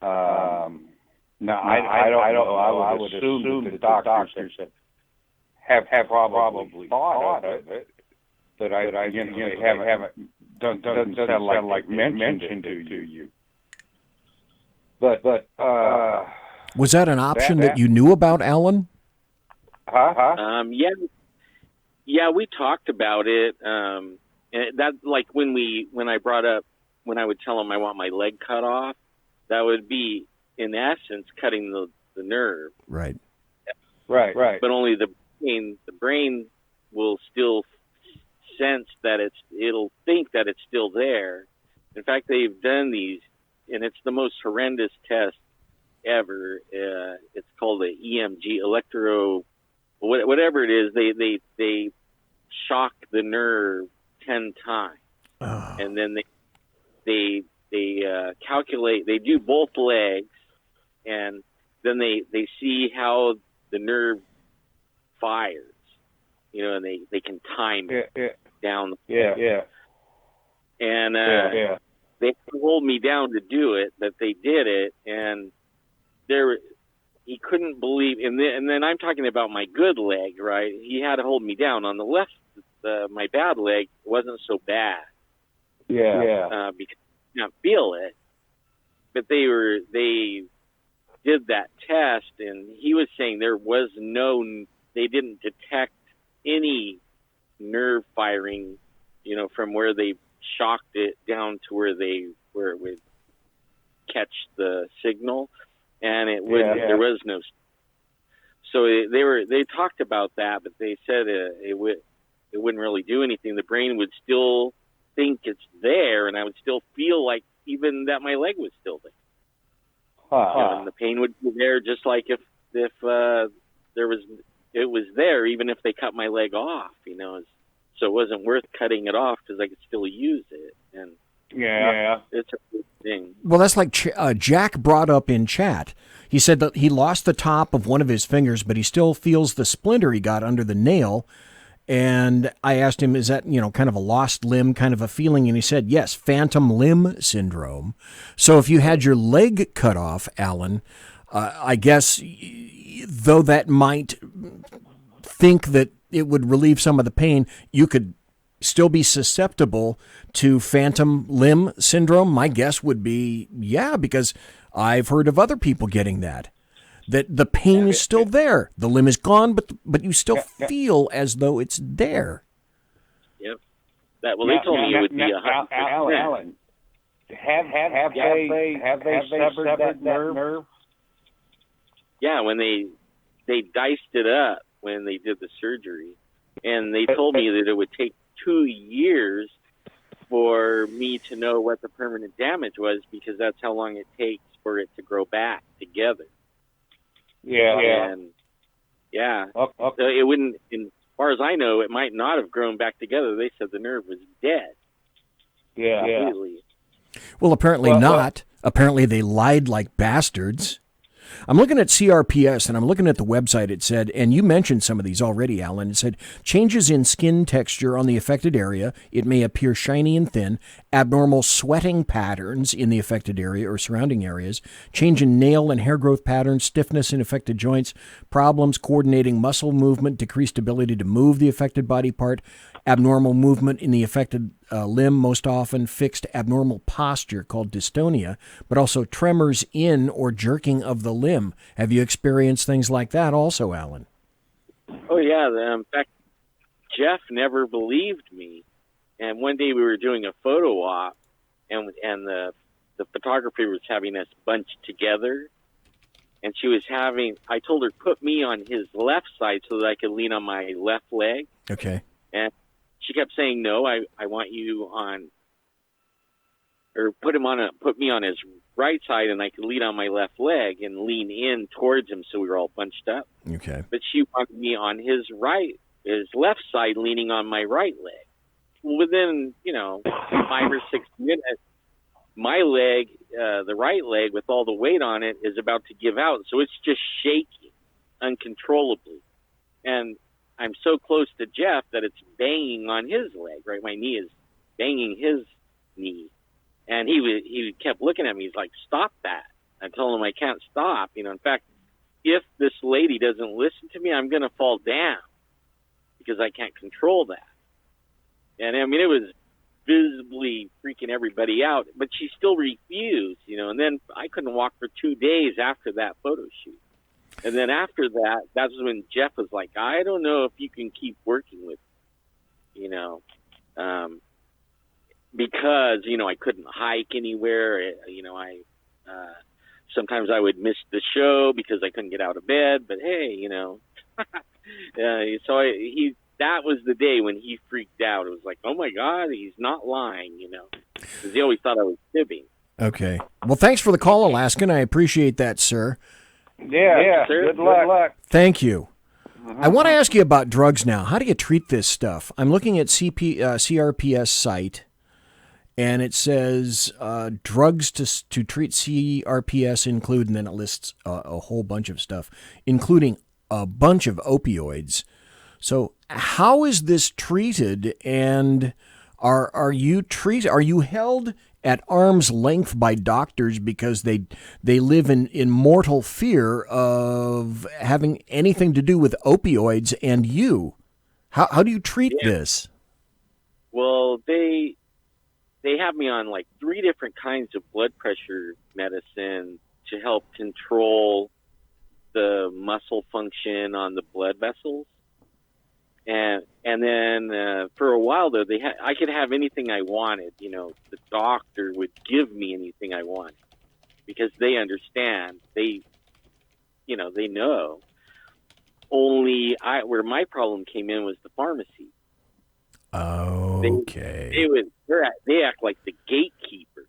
Now I don't know. I would assume that the doctors have probably thought of it, but I haven't doesn't sound like mentioned to you. But was that an option that you knew about, Alan? Yeah, we talked about it. And that, like, when I would tell them I want my leg cut off, that would be in essence cutting the nerve. Right. But only the brain will still sense that it'll think that it's still there. In fact, they've done these, and it's the most horrendous test ever. It's called the EMG, whatever it is. They shock the nerve 10 times, and then they calculate. They do both legs, and then they see how the nerve fires. And they can time it down. And they hold me down to do it, but they did it, and he couldn't believe. And then I'm talking about my good leg, right? He had to hold me down. On the left, my bad leg wasn't so bad. Because you can't feel it. But they did that test, and he was saying they didn't detect any nerve firing, from where they shocked it down to where it would catch the signal, and it wouldn't. There was no. So they talked about that, but they said it wouldn't really do anything. The brain would still think it's there, and I would still feel like even that my leg was still there. And the pain would be there, just like if it was there, even if they cut my leg off, so it wasn't worth cutting it off because I could still use it. And it's a good thing. Well, that's like Jack brought up in chat. He said that he lost the top of one of his fingers, but he still feels the splinter he got under the nail. And I asked him, is that, kind of a lost limb kind of a feeling? And he said, yes, phantom limb syndrome. So if you had your leg cut off, Alan, I guess, though that might think that it would relieve some of the pain, you could still be susceptible to phantom limb syndrome. My guess would be, because I've heard of other people getting that the pain is still there. The limb is gone, but you still feel as though it's there. Yep. They told me it would be 100%. Alan, have they severed that nerve? Yeah, when they diced it up when they did the surgery, and they told me that it would take 2 years for me to know what the permanent damage was, because that's how long it takes for it to grow back together. So it wouldn't, as far as I know, it might not have grown back together. They said the nerve was dead. Completely. Well, apparently not. Apparently they lied like bastards. I'm looking at CRPS, and I'm looking at the website. It said, and you mentioned some of these already, Alan. It said, changes in skin texture on the affected area. It may appear shiny and thin. Abnormal sweating patterns in the affected area or surrounding areas. Change in nail and hair growth patterns. Stiffness in affected joints. Problems coordinating muscle movement. Decreased ability to move the affected body part. Abnormal movement in the affected limb, most often fixed abnormal posture called dystonia, but also tremors in or jerking of the limb. Have you experienced things like that also, Alan? Oh, yeah. In fact, Jeff never believed me. And one day we were doing a photo op, and the photographer was having us bunched together. And I told her, put me on his left side so that I could lean on my left leg. Okay. And she kept saying, no, I want you on, or put me on his right side, and I could lean on my left leg and lean in towards him so we were all bunched up. Okay. But she wanted me on his left side, leaning on my right leg. within 5 or 6 minutes, my leg, the right leg with all the weight on it, is about to give out. So it's just shaking uncontrollably. And I'm so close to Jeff that it's banging on his leg, right? My knee is banging his knee. And he kept looking at me. He's like, stop that. I told him I can't stop. In fact, if this lady doesn't listen to me, I'm going to fall down because I can't control that. And I mean, it was visibly freaking everybody out, but she still refused, and then I couldn't walk for 2 days after that photo shoot. And then after that, that's when Jeff was like, I don't know if you can keep working with me, because, I couldn't hike anywhere. Sometimes I would miss the show because I couldn't get out of bed, but hey, so that was the day when he freaked out. It was like, oh my God, he's not lying, because he always thought I was fibbing. Okay. Well, thanks for the call, Alaskan. I appreciate that, sir. Yeah. Good luck. Thank you. I want to ask you about drugs now. How do you treat this stuff? I'm looking at CRPS site, and it says drugs to treat CRPS include, and then it lists a whole bunch of stuff, including a bunch of opioids. So how is this treated, and are you held at arm's length by doctors because they live in mortal fear of having anything to do with opioids and you? How do you treat this? Well, they have me on like 3 different kinds of blood pressure medicine to help control the muscle function on the blood vessels. And then for a while though, I could have anything I wanted. The doctor would give me anything I wanted because they understand. They know. Only where my problem came in was the pharmacy. Okay. They act like the gatekeeper.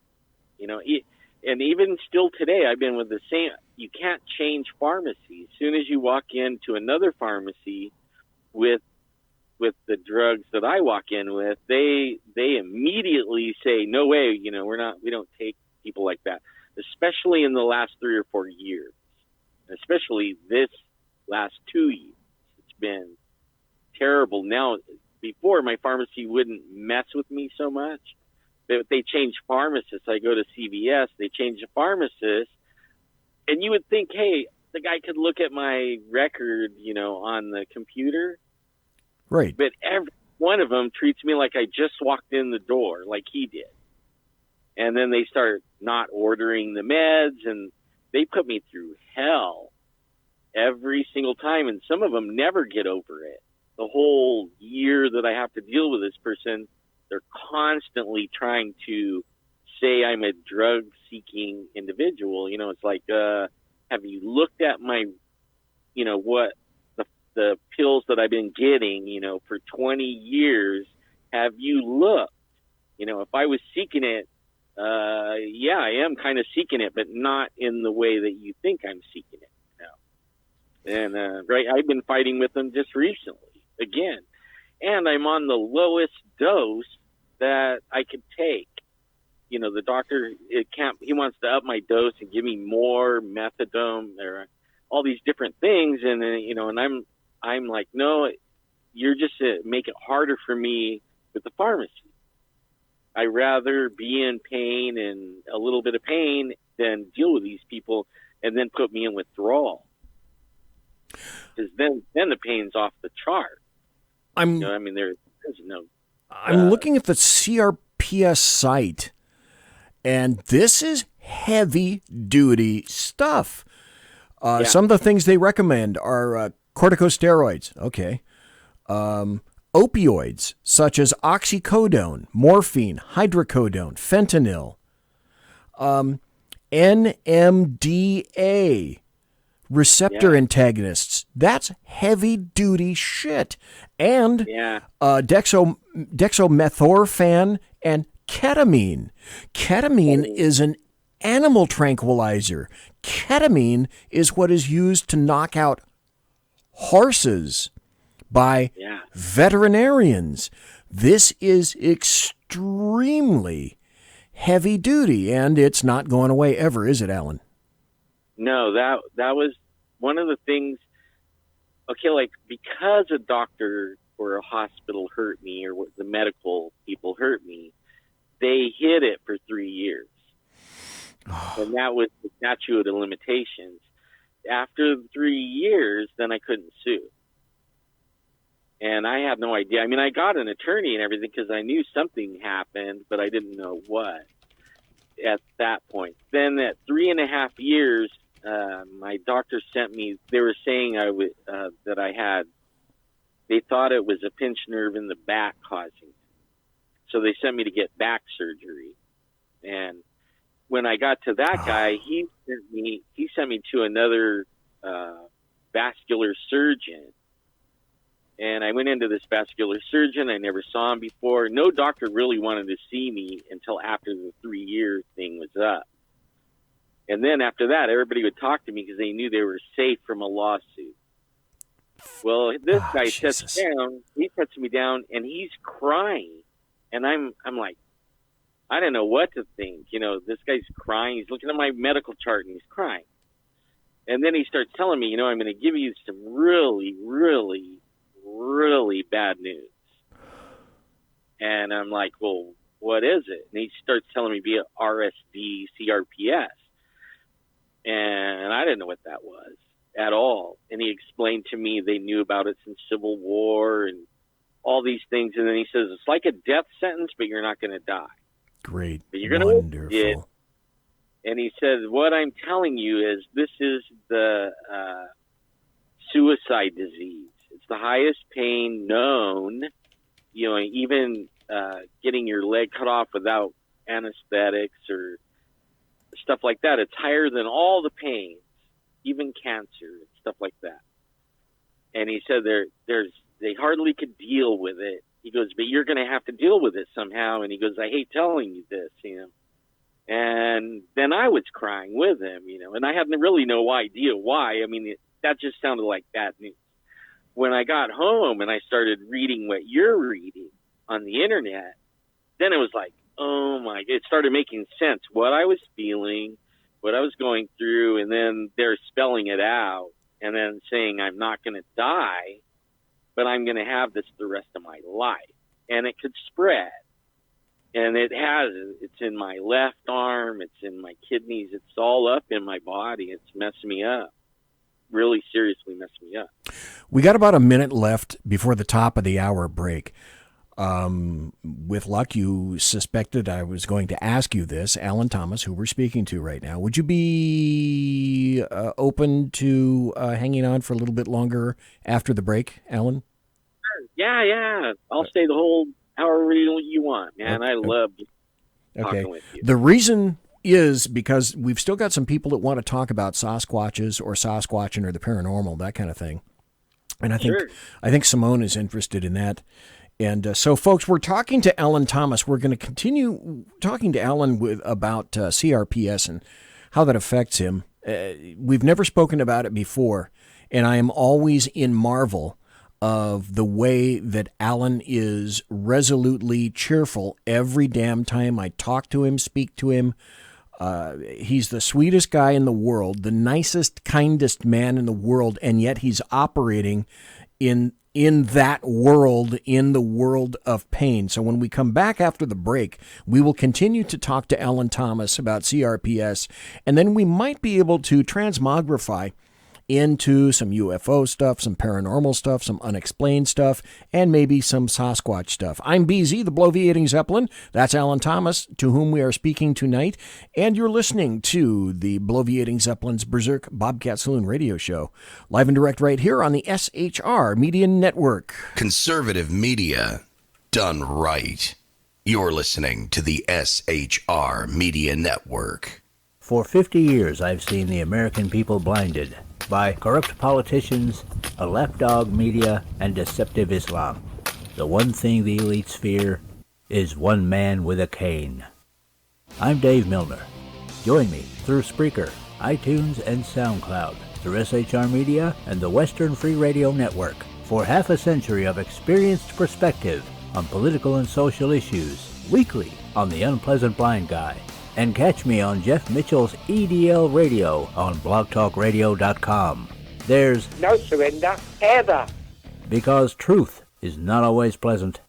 And even still today, I've been with the same. You can't change pharmacy. As soon as you walk into another pharmacy with the drugs that I walk in with, they immediately say, no way, we don't take people like that, especially in the last 3 or 4 years, especially this last 2 years. It's been terrible. Now, before, my pharmacy wouldn't mess with me so much. They changed pharmacists. I go to CVS, they change the pharmacist, and you would think, hey, the guy could look at my record, on the computer. Right. But every one of them treats me like I just walked in the door, like he did. And then they start not ordering the meds, and they put me through hell every single time. And some of them never get over it. The whole year that I have to deal with this person, they're constantly trying to say I'm a drug-seeking individual. It's like, have you looked at my, what the pills that I've been getting, for 20 years? Have you looked? If I was seeking it, yeah, I am kind of seeking it, but not in the way that you think I'm seeking it. And right, I've been fighting with them just recently again, and I'm on the lowest dose that I could take. The doctor, he wants to up my dose and give me more methadone or all these different things, and and I'm like, no, you're just make it harder for me with the pharmacy. I'd rather be in pain and a little bit of pain than deal with these people and then put me in withdrawal. Because then the pain's off the chart. There's no. I'm looking at the CRPS site, and this is heavy duty stuff. Some of the things they recommend are corticosteroids. Okay. Opioids such as oxycodone, morphine, hydrocodone, fentanyl, NMDA, receptor antagonists. That's heavy duty shit. And dextromethorphan and ketamine. Ketamine is an animal tranquilizer. Ketamine is what is used to knock out horses by veterinarians. This is extremely heavy duty, and it's not going away ever, is it, Alan? No, that was one of the things. Okay, like, because a doctor or a hospital hurt me, or the medical people hurt me, they hid it for 3 years. And that was the statute of limitations. After 3 years, then I couldn't sue. And I had no idea. I mean, I got an attorney and everything because I knew something happened, but I didn't know what at that point. Then at 3.5 years, my doctor sent me, they were saying that I had, they thought it was a pinched nerve in the back causing it. So they sent me to get back surgery. And when I got to that guy, he sent me to another vascular surgeon. And I went into this vascular surgeon. I never saw him before. No doctor really wanted to see me until after the 3-year thing was up. And then after that, everybody would talk to me because they knew they were safe from a lawsuit. Well, this guy sets me down, and he's crying. And I'm like, I don't know what to think. You know, this guy's crying. He's looking at my medical chart, and he's crying. And then he starts telling me, you know, I'm going to give you some really, really, really bad news. And I'm like, well, what is it? And he starts telling me via RSD, CRPS. And I didn't know what that was at all. And he explained to me they knew about it since Civil War and all these things. And then he says, it's like a death sentence, but you're not going to die. Great. But you're going to live. And he says, what I'm telling you is this is the suicide disease. It's the highest pain known, you know, even getting your leg cut off without anesthetics or stuff like that. It's higher than all the pains, even cancer, stuff like that. And he said they hardly could deal with it. He goes, but you're going to have to deal with it somehow. And he goes, I hate telling you this, you know. And then I was crying with him, you know, and I had really no idea why. I mean, that just sounded like bad news. When I got home and I started reading what you're reading on the internet, then it was like, oh my, it started making sense, what I was feeling, what I was going through, and then they're spelling it out and then saying I'm not going to die, but I'm going to have this the rest of my life. And it could spread. And it has. It's in my left arm. It's in my kidneys. It's all up in my body. It's messing me up. Really seriously messing me up. We got about a minute left before the top of the hour break. With luck, you suspected I was going to ask you this. Alan Thomas, who we're speaking to right now, would you be open to hanging on for a little bit longer after the break, Alan? Yeah. I'll stay the whole however you want, man. I love talking with you. The reason is because we've still got some people that want to talk about Sasquatches or Sasquatching or the paranormal, that kind of thing. And I think Simone is interested in that. And so, folks, we're talking to Alan Thomas. We're going to continue talking to Alan about CRPS and how that affects him. We've never spoken about it before, and I am always in marvel of the way that Alan is resolutely cheerful every damn time I talk to him, speak to him. He's the sweetest guy in the world, the nicest, kindest man in the world, and yet he's operating in that world, in the world of pain. So when we come back after the break, we will continue to talk to Alan Thomas about CRPS, and then we might be able to transmogrify into some UFO stuff, some paranormal stuff, some unexplained stuff, and maybe some Sasquatch stuff. I'm BZ, the bloviating Zeppelin. That's Alan Thomas, to whom we are speaking tonight. And you're listening to the bloviating Zeppelin's Berserk Bobcat Saloon radio show, live and direct right here on the SHR Media Network. Conservative media done right. You're listening to the SHR Media Network. For 50 years, I've seen the American people blinded by corrupt politicians, a lapdog media, and deceptive Islam. The one thing the elites fear is one man with a cane. I'm Dave Milner. Join me through Spreaker, iTunes, and SoundCloud, through SHR Media and the Western Free Radio Network, for half a century of experienced perspective on political and social issues, weekly on The Unpleasant Blind Guy. And catch me on Jeff Mitchell's EDL Radio on blogtalkradio.com. There's no surrender, ever. Because truth is not always pleasant.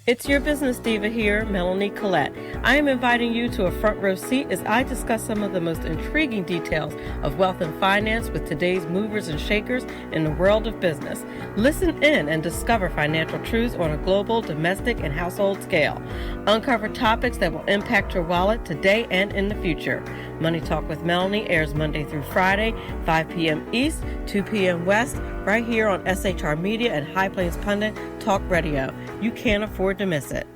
It's your business diva here, Melanie Collette. I am inviting you to a front row seat as I discuss some of the most intriguing details of wealth and finance with today's movers and shakers in the world of business. Listen in and discover financial truths on a global, domestic, and household scale. Uncover topics that will impact your wallet today and in the future. Money Talk with Melanie airs Monday through Friday, 5 p.m. East, 2 p.m. West, right here on SHR Media and High Plains Pundit Talk Radio. You can't afford to miss it.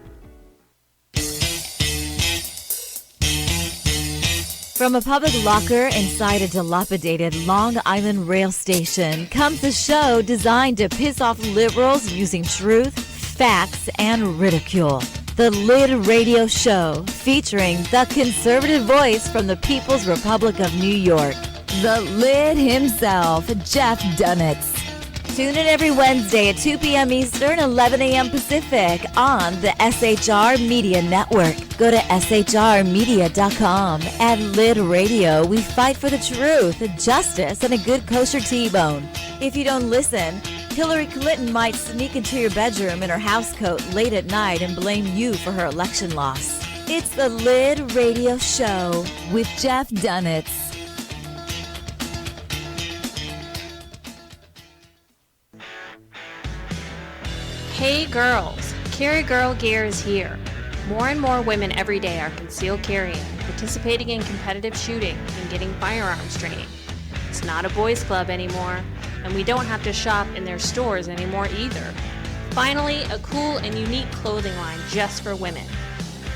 From a public locker inside a dilapidated Long Island rail station comes a show designed to piss off liberals using truth, facts, and ridicule. The Lid Radio Show, featuring the conservative voice from the People's Republic of New York, the Lid himself, Jeff Dunitz. Tune in every Wednesday at 2 p.m. Eastern, 11 a.m. Pacific on the SHR Media Network. Go to shrmedia.com. At Lid Radio, we fight for the truth, justice, and a good kosher T-bone. If you don't listen, Hillary Clinton might sneak into your bedroom in her housecoat late at night and blame you for her election loss. It's the Lid Radio Show with Jeff Dunitz. Hey girls, Carry Girl Gear is here. More and more women every day are concealed carrying, participating in competitive shooting, and getting firearms training. It's not a boys' club anymore, and we don't have to shop in their stores anymore either. Finally, a cool and unique clothing line just for women.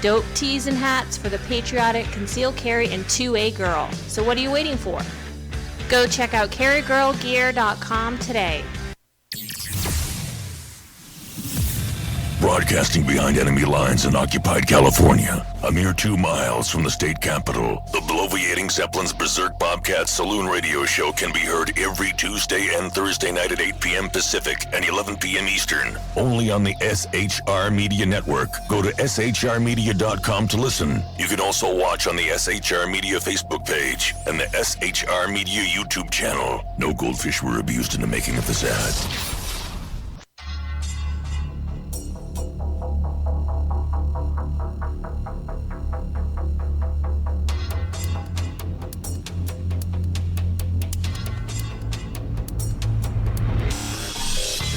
Dope tees and hats for the patriotic concealed carry and 2A girl. So what are you waiting for? Go check out carrygirlgear.com today. Broadcasting behind enemy lines in occupied California, a mere 2 miles from the state capitol, the bloviating Zeppelin's Berserk Bobcat Saloon radio show can be heard every Tuesday and Thursday night at 8 p.m. Pacific and 11 p.m. Eastern, only on the SHR Media Network. Go to shrmedia.com to listen. You can also watch on the SHR Media Facebook page and the SHR Media YouTube channel. No goldfish were abused in the making of this ad.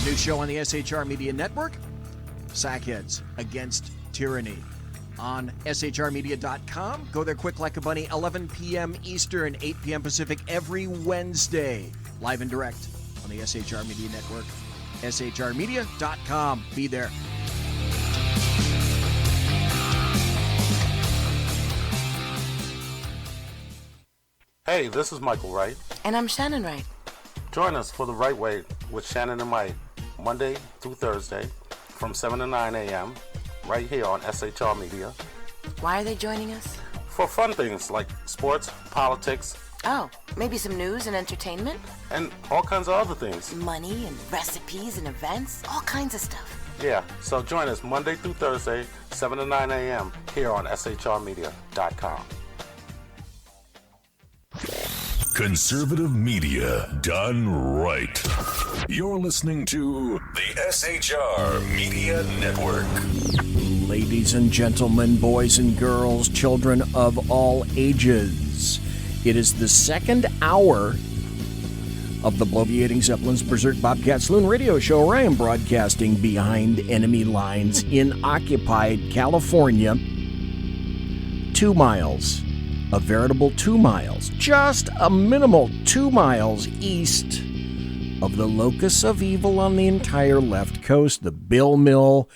New show on the SHR Media Network, Sackheads Against Tyranny, on shrmedia.com. Go there quick like a bunny, 11 p.m. Eastern, 8 p.m. Pacific, every Wednesday, live and direct on the SHR Media Network, shrmedia.com. Be there. Hey, this is Michael Wright. And I'm Shannon Wright. Join us for The Right Way with Shannon and Mike, Monday through Thursday from 7 to 9 a.m. right here on SHR Media. Why are they joining us? For fun things like sports, politics. Oh, maybe some news and entertainment? And all kinds of other things. Money and recipes and events, all kinds of stuff. Yeah, so join us Monday through Thursday, 7 to 9 a.m. here on shrmedia.com. Conservative media done right. You're listening to the SHR Media Network. Ladies and gentlemen, boys and girls, children of all ages, it is the second hour of the bloviating Zeppelin's Berserk Bobcat Saloon radio show, where I am broadcasting behind enemy lines in occupied California. 2 miles. A veritable 2 miles, just a minimal 2 miles east of the locus of evil on the entire left coast, the Bill Mill,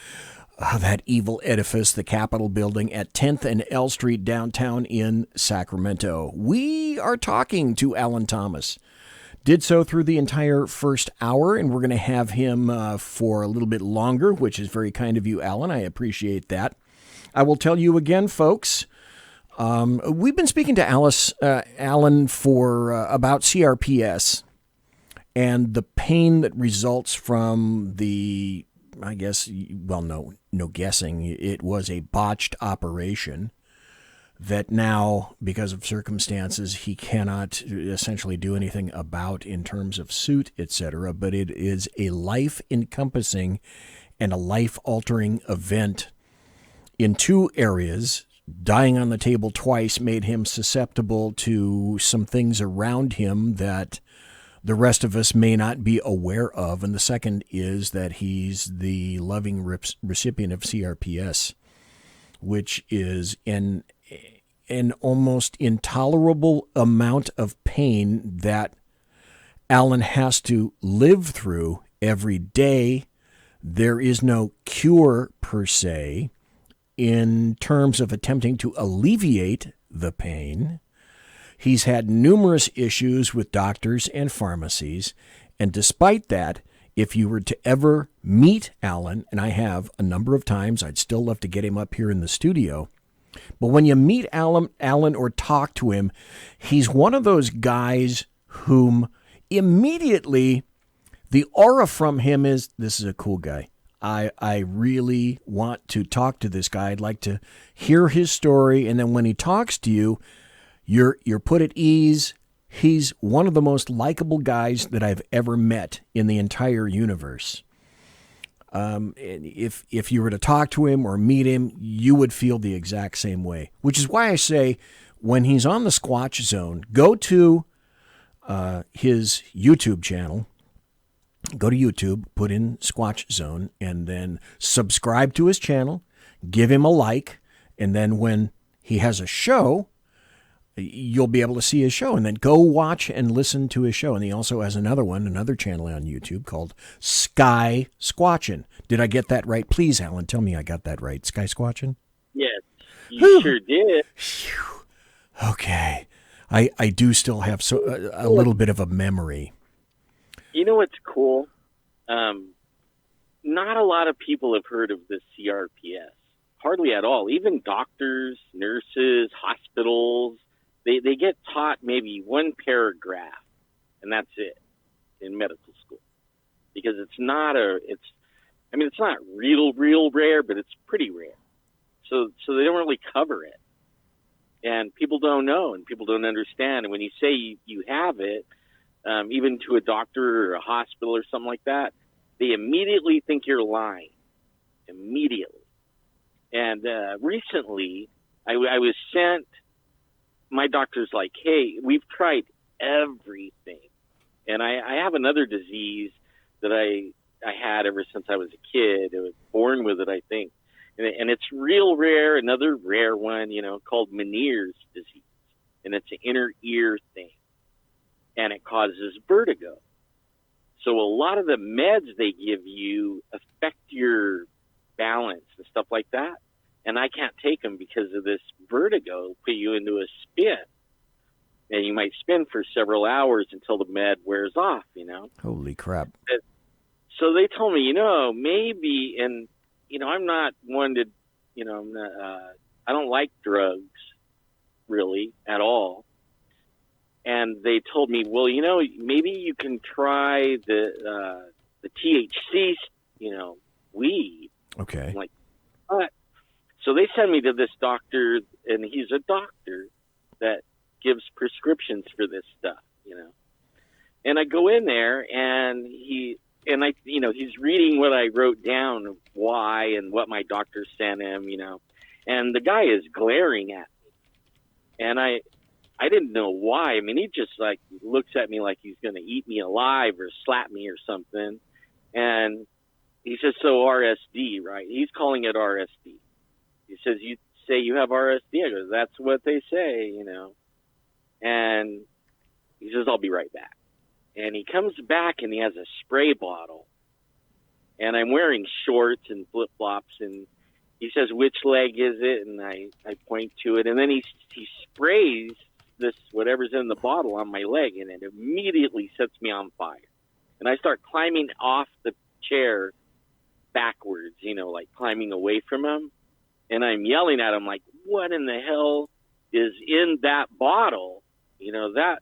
that evil edifice, the Capitol building at 10th and L Street downtown in Sacramento. We are talking to Alan Thomas. Did so through the entire first hour, and we're going to have him for a little bit longer, which is very kind of you, Alan. I appreciate that. I will tell you again, folks, we've been speaking to Alan for about CRPS and the pain that results from the I guess, well, no guessing. It was a botched operation that now, because of circumstances, he cannot essentially do anything about in terms of suit, etc. But it is a life-encompassing and a life-altering event in two areas. Dying on the table twice made him susceptible to some things around him that the rest of us may not be aware of. And the second is that he's the loving recipient of CRPS, which is an almost intolerable amount of pain that Alan has to live through every day. There is no cure per se in terms of attempting to alleviate the pain. He's had numerous issues with doctors and pharmacies, and despite that, if you were to ever meet Alan, and I have a number of times, I'd still love to get him up here in the studio, but when you meet Alan or talk to him, he's one of those guys whom immediately the aura from him is, this is a cool guy. I really want to talk to this guy. I'd like to hear his story. And then when he talks to you, you're put at ease. He's one of the most likable guys that I've ever met in the entire universe. If you were to talk to him or meet him, you would feel the exact same way, which is why I say when he's on the Squatch Zone, go to his YouTube channel. Go to YouTube, put in Squatch Zone, and then subscribe to his channel, give him a like, and then when he has a show, you'll be able to see his show, and then go watch and listen to his show. And he also has another channel on YouTube called Sky Squatchin'. Did I get that right? Please, Alan, tell me I got that right. Sky Squatchin'? Yes, you sure did. Okay. I do still have a little bit of a memory. You know what's cool? Not a lot of people have heard of the CRPS. Hardly at all. Even doctors, nurses, hospitals, they get taught maybe one paragraph, and that's it in medical school. Because it's not real rare, but it's pretty rare. So they don't really cover it. And people don't know, and people don't understand. And when you say you have it, even to a doctor or a hospital or something like that, they immediately think you're lying. Immediately. And recently, I was sent, my doctor's like, hey, we've tried everything. And I have another disease that I had ever since I was a kid. I was born with it, I think. And it's real rare, another rare one, called Meniere's disease. And it's an inner ear thing. And it causes vertigo. So a lot of the meds they give you affect your balance and stuff like that. And I can't take them because of this vertigo. It'll put you into a spin. And you might spin for several hours until the med wears off, Holy crap. So they told me, maybe, and, I'm not one to, I don't like drugs really at all. And they told me, well, maybe you can try the THC, weed. Okay. I'm like, what? So they send me to this doctor, and he's a doctor that gives prescriptions for this stuff, And I go in there, and he's reading what I wrote down of why and what my doctor sent him, And the guy is glaring at me, and I didn't know why. I mean, he just looks at me like he's going to eat me alive or slap me or something. And he says, so RSD, right? He's calling it RSD. He says, you say you have RSD? I go, that's what they say, And he says, I'll be right back. And he comes back and he has a spray bottle. And I'm wearing shorts and flip-flops. And he says, which leg is it? And I point to it. And then he sprays this whatever's in the bottle on my leg, and it immediately sets me on fire. And I start climbing off the chair backwards, climbing away from him. And I'm yelling at him like, what in the hell is in that bottle? That,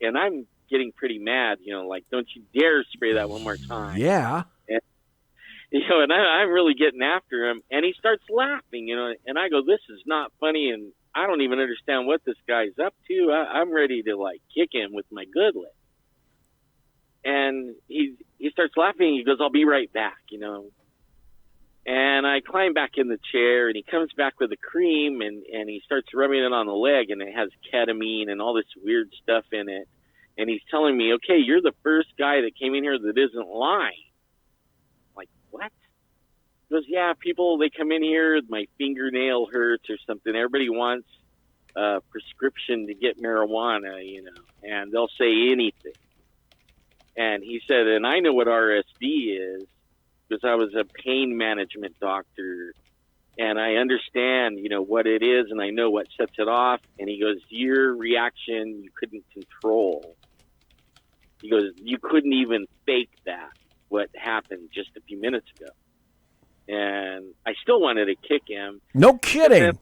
and I'm getting pretty mad, don't you dare spray that one more time. Yeah. and I'm really getting after him, and he starts laughing, and I go, this is not funny, and I don't even understand what this guy's up to. I'm ready to like kick him with my goodlet. And he starts laughing. He goes, I'll be right back, And I climb back in the chair, and he comes back with the cream, and he starts rubbing it on the leg, and it has ketamine and all this weird stuff in it. And he's telling me, okay, you're the first guy that came in here that isn't lying. I'm like, what? He goes, yeah, people, they come in here, my fingernail hurts or something. Everybody wants a prescription to get marijuana, and they'll say anything. And he said, and I know what RSD is because I was a pain management doctor, and I understand, what it is, and I know what sets it off. And he goes, your reaction, you couldn't control. He goes, you couldn't even fake that, what happened just a few minutes ago. And I still wanted to kick him. No kidding.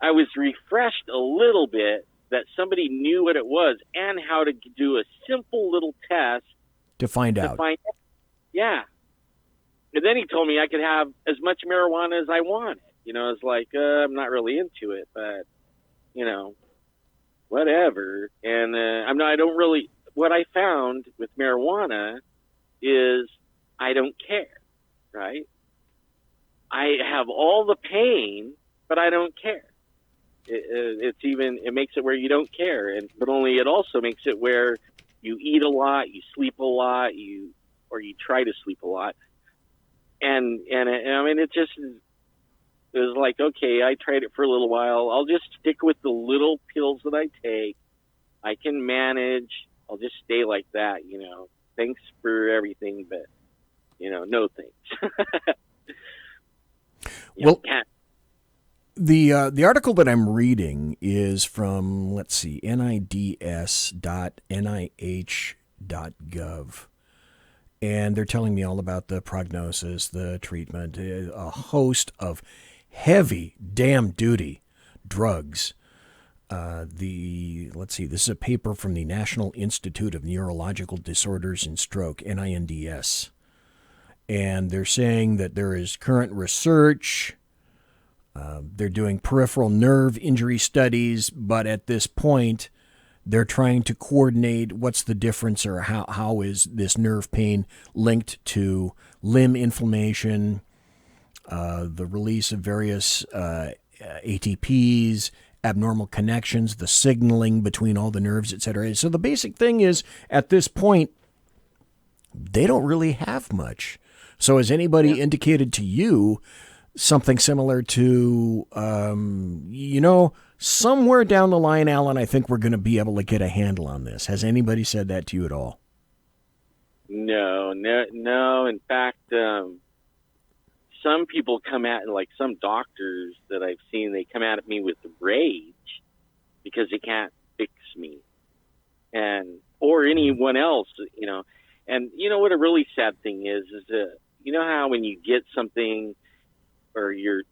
I was refreshed a little bit that somebody knew what it was and how to do a simple little test to find out. Yeah. And then he told me I could have as much marijuana as I wanted. It's like, I'm not really into it, but, whatever. And I don't really, what I found with marijuana is I don't care, right? I have all the pain, but I don't care. It makes it where you don't care, but only it also makes it where you eat a lot, you sleep a lot, or you try to sleep a lot. And it just it was like, okay, I tried it for a little while. I'll just stick with the little pills that I take. I can manage. I'll just stay like that, Thanks for everything, but, no thanks. Well, the article that I'm reading is from, let's see, nids.nih.gov. And they're telling me all about the prognosis, the treatment, a host of heavy damn duty drugs. Let's see, this is a paper from the National Institute of Neurological Disorders and Stroke, NINDS. And they're saying that there is current research. They're doing peripheral nerve injury studies, but at this point, they're trying to coordinate what's the difference or how is this nerve pain linked to limb inflammation, the release of various ATPs, abnormal connections, the signaling between all the nerves, etc. So the basic thing is, at this point, they don't really have much. So has anybody indicated to you something similar to, somewhere down the line, Alan, I think we're going to be able to get a handle on this. Has anybody said that to you at all? No. In fact, some people come at, like some doctors that I've seen, they come at me with rage because they can't fix me, or anyone else, And what a really sad thing is how when you get something or your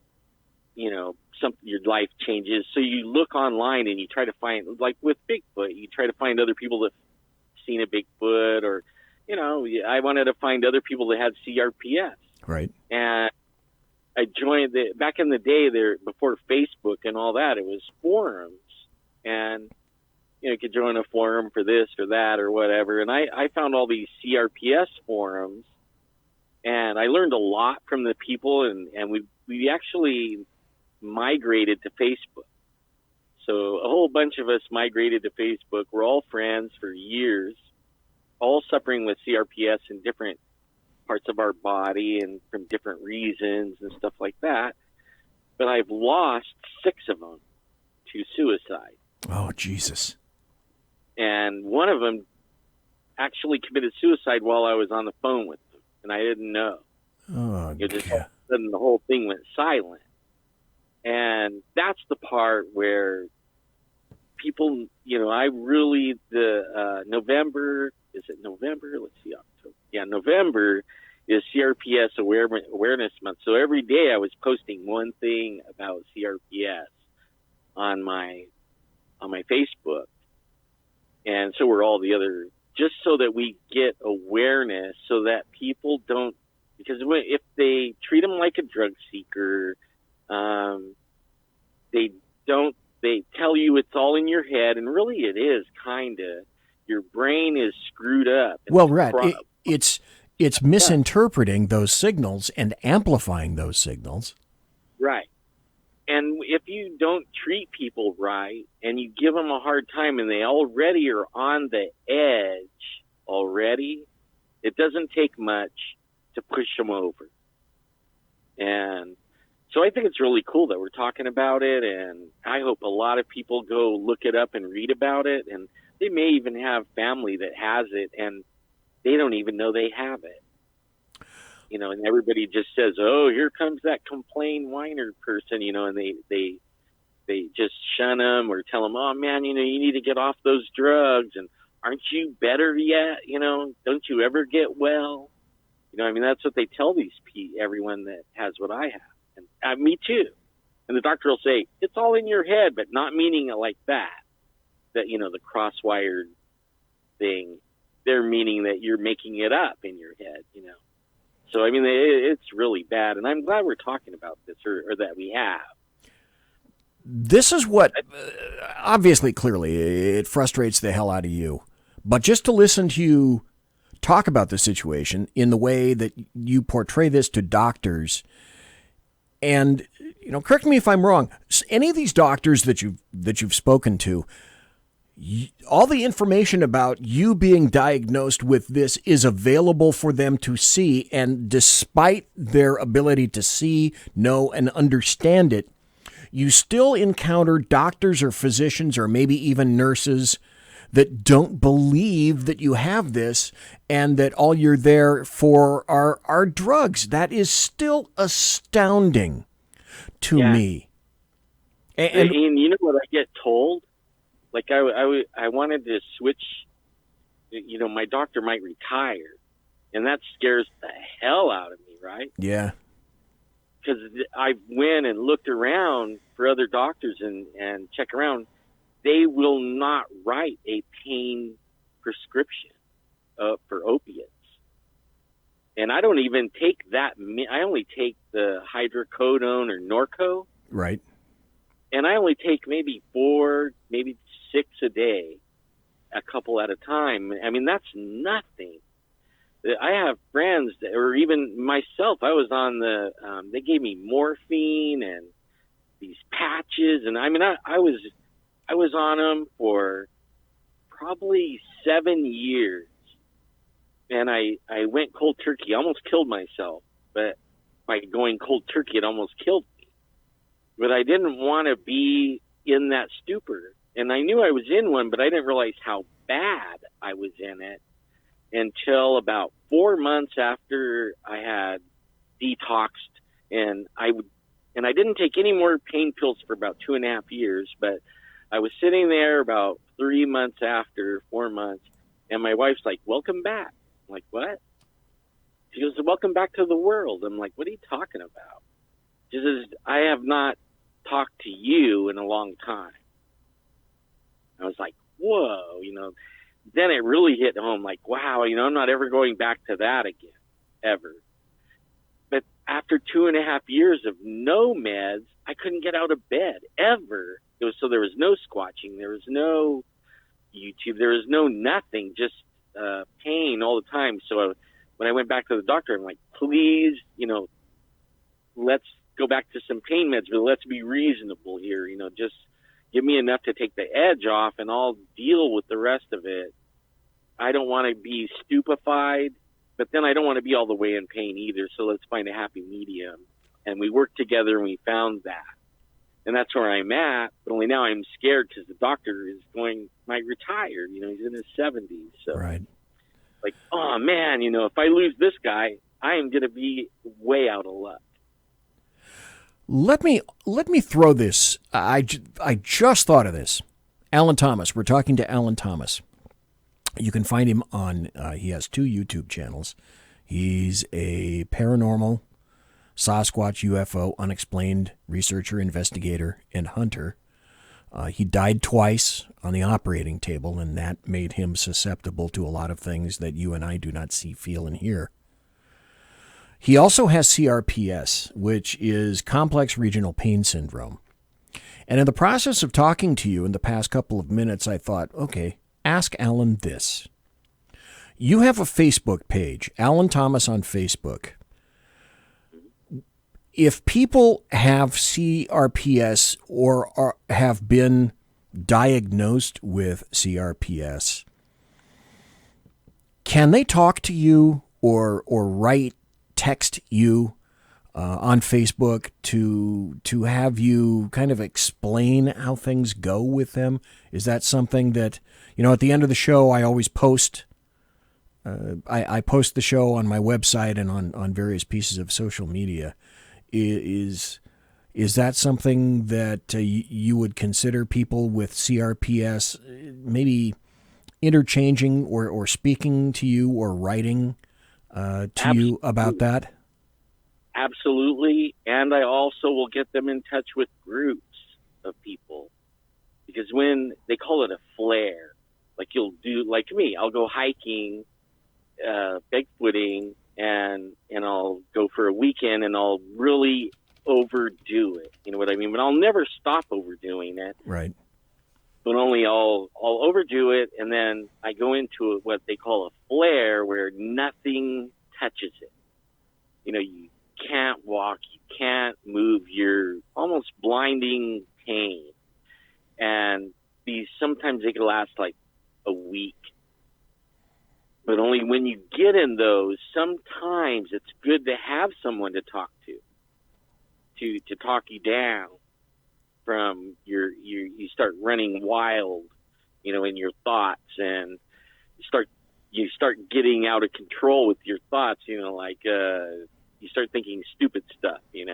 life changes, so you look online and you try to find, like with Bigfoot, you try to find other people that've seen a Bigfoot, or I wanted to find other people that had CRPS. Right. And I joined back in the day there, before Facebook and all that, it was forums, and you could join a forum for this or that or whatever. And I found all these CRPS forums, and I learned a lot from the people, and we actually migrated to Facebook. So a whole bunch of us migrated to Facebook. We're all friends for years, all suffering with CRPS in different parts of our body and from different reasons and stuff like that. But I've lost 6 of them to suicide. Oh, Jesus. And one of them actually committed suicide while I was on the phone with them, and I didn't know. Oh, just all of a sudden the whole thing went silent. And that's the part where people, I really, November, is it November? Let's see, October. Yeah, November is CRPS Awareness Month. So every day I was posting one thing about CRPS on my Facebook. And so were all the other, just so that we get awareness, so that people don't Because if they treat them like a drug seeker, they tell you it's all in your head, and really it is kind of. Your brain is screwed up. Well, right. It's misinterpreting those signals and amplifying those signals. Right. And if you don't treat people right and you give them a hard time and they already are on the edge already, it doesn't take much to push them over. And so I think it's really cool that we're talking about it, and I hope a lot of people go look it up and read about it, and they may even have family that has it and they don't even know they have it. You know, and everybody just says, "Oh, here comes that complain whiner person," you know, and they just shun them or tell them, "Oh man, you know, you need to get off those drugs, and aren't you better yet? You know, don't you ever get well?" You know, I mean, that's what they tell everyone that has what I have, and me too. And the doctor will say, "It's all in your head," but not meaning it like that. That, you know, the cross-wired thing, they're meaning that you're making it up in your head, you know. So, I mean, it's really bad, and I'm glad we're talking about this, or that we have. This is what, obviously, clearly, it frustrates the hell out of you. But just to listen to you talk about the situation in the way that you portray this to doctors, and, you know, correct me if I'm wrong, any of these doctors that you've spoken to, all the information about you being diagnosed with this is available for them to see, and despite their ability to see, know, and understand it, you still encounter doctors or physicians or maybe even nurses that don't believe that you have this and that all you're there for are drugs. That is still astounding to me. And you know what I get told? Like I wanted to switch, you know, my doctor might retire, and that scares the hell out of me, right? Yeah. Because I went and looked around for other doctors and check around. They will not write a pain prescription for opiates. And I don't even take that. I only take the hydrocodone or Norco. Right. And I only take maybe 4, maybe 6 a day, a couple at a time. I mean, that's nothing. I have friends or even myself, I was on they gave me morphine and these patches. And I mean, I was on them for probably 7 years. And I went cold turkey, almost killed myself. But by going cold turkey, it almost killed me. But I didn't want to be in that stupor. And I knew I was in one, but I didn't realize how bad I was in it until about 4 months after I had detoxed. And I didn't take any more pain pills for about 2.5 years, but I was sitting there about 3 months after, 4 months, and my wife's like, "Welcome back." I'm like, "What?" She goes, "Welcome back to the world." I'm like, "What are you talking about?" She says, "I have not talked to you in a long time." I was like, whoa, you know, then it really hit home, like, wow, you know, I'm not ever going back to that again, ever. But after 2.5 years of no meds, I couldn't get out of bed, ever. So there was no squatching, there was no YouTube, there was no nothing, just pain all the time. So when I went back to the doctor, I'm like, please, you know, let's go back to some pain meds, but let's be reasonable here, you know, just give me enough to take the edge off and I'll deal with the rest of it. I don't want to be stupefied, but then I don't want to be all the way in pain either. So let's find a happy medium. And we worked together and we found that. And that's where I'm at. But only now I'm scared because the doctor might retire. You know, he's in his 70s. So, right. Like, oh man, you know, if I lose this guy, I am going to be way out of luck. Let me throw this. I just thought of this. Alan Thomas. We're talking to Alan Thomas. You can find him on, he has 2 YouTube channels. He's a paranormal, Sasquatch, UFO, unexplained researcher, investigator, and hunter. He died twice on the operating table, and that made him susceptible to a lot of things that you and I do not see, feel, and hear. He also has CRPS, which is complex regional pain syndrome. And in the process of talking to you in the past couple of minutes, I thought, okay, ask Alan this. You have a Facebook page, Alan Thomas on Facebook. If people have CRPS or have been diagnosed with CRPS, can they talk to you or text you on Facebook to have you kind of explain how things go with them? Is that something that, at the end of the show, I always post. I post the show on my website and on various pieces of social media. Is that something that you would consider people with CRPS maybe interchanging or speaking to you or writing to you about that? Absolutely. And I also will get them in touch with groups of people, because when they call it a flare, like you'll do, like me, I'll go hiking, bigfooting, and I'll go for a weekend and I'll really overdo it. You know what I mean? But I'll never stop overdoing it. Right. But only I'll overdo it, and then I go into what they call a flare, where nothing touches it. You can't walk, you can't move, you're almost blinding pain. And sometimes they can last like a week. But only when you get in those, sometimes it's good to have someone to talk to talk you down from you start running wild, in your thoughts, and you start getting out of control with your thoughts, you start thinking stupid stuff, it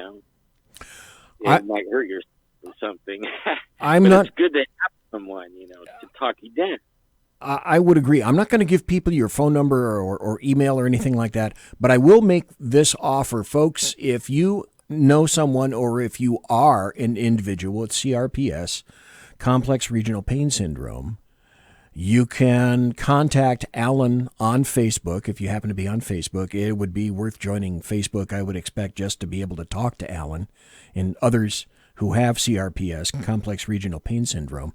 might hurt yourself or something. It's good to have someone, to talk you down. I would agree. I'm not going to give people your phone number or email or anything like that, but I will make this offer. Folks, if you know someone or if you are an individual with CRPS, complex regional pain syndrome, you can contact Alan on Facebook. If you happen to be on Facebook, it would be worth joining Facebook, I would expect, just to be able to talk to Alan and others who have CRPS, complex regional pain syndrome.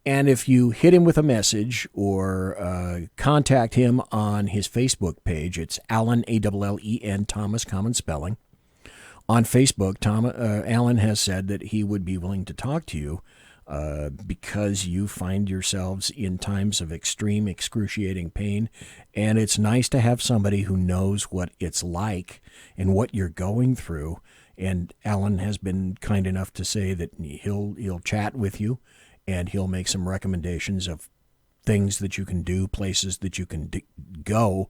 And if you hit him with a message or contact him on his Facebook page, it's Alan, Allen, Thomas, common spelling. On Facebook, Alan has said that he would be willing to talk to you because you find yourselves in times of extreme, excruciating pain. And it's nice to have somebody who knows what it's like and what you're going through. And Alan has been kind enough to say that he'll chat with you, and he'll make some recommendations of things that you can do, places that you can go,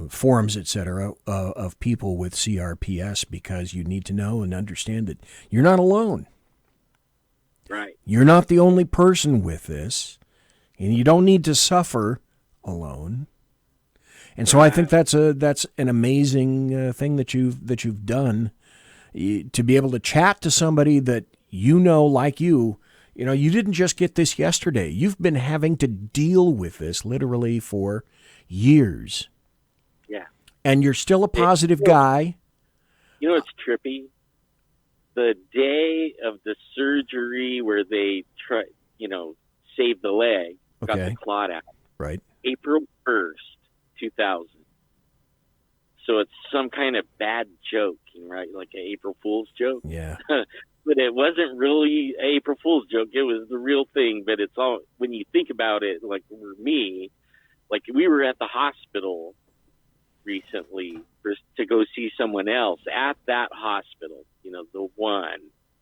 forums, etc., of people with CRPS, because you need to know and understand that you're not alone. Right. You're not the only person with this, and you don't need to suffer alone. And so I think that's an amazing thing that you've done, to be able to chat to somebody that like you. You didn't just get this yesterday. You've been having to deal with this literally for years. Yeah. And you're still a positive guy. It's trippy. The day of the surgery where they saved the leg, got the clot out. Right. April 1st, 2000. So it's some kind of bad joke, right? Like an April Fool's joke. Yeah. But it wasn't really an April Fool's joke. It was the real thing. But it's all, when you think about it, like for me, like we were at the hospital recently to go see someone else at that hospital, the one.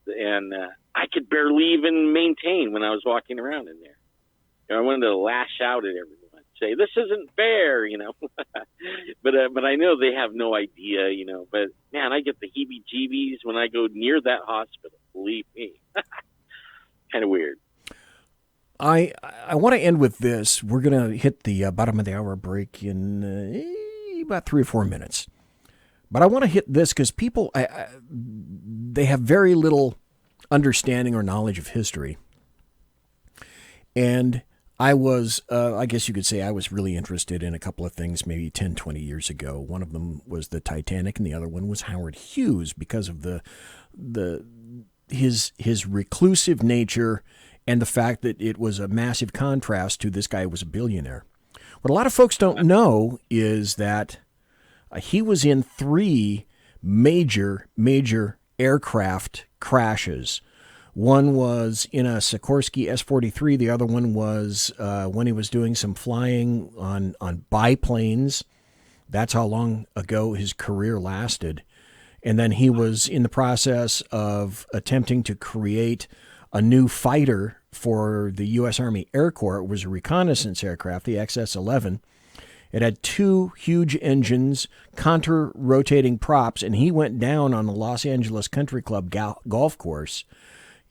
And I could barely even maintain when I was walking around in there. I wanted to lash out at everyone, say, this isn't fair, But I know they have no idea, But, man, I get the heebie-jeebies when I go near that hospital, believe me. Kind of weird. I want to end with this. We're going to hit the bottom of the hour break in about 3 or 4 minutes. But I want to hit this because people, they have very little understanding or knowledge of history. And I was, I guess you could say I was really interested in a couple of things maybe 10, 20 years ago. One of them was the Titanic, and the other one was Howard Hughes because of his reclusive nature and the fact that it was a massive contrast to this guy who was a billionaire. What a lot of folks don't know is that he was in 3 major aircraft crashes. One was in a Sikorsky S-43. The other one was when he was doing some flying on biplanes. That's how long ago his career lasted. And then he was in the process of attempting to create a new fighter for the U.S. Army Air Corps. It was a reconnaissance aircraft, the XS-11. It had 2 huge engines, counter-rotating props, and he went down on the Los Angeles Country Club golf course.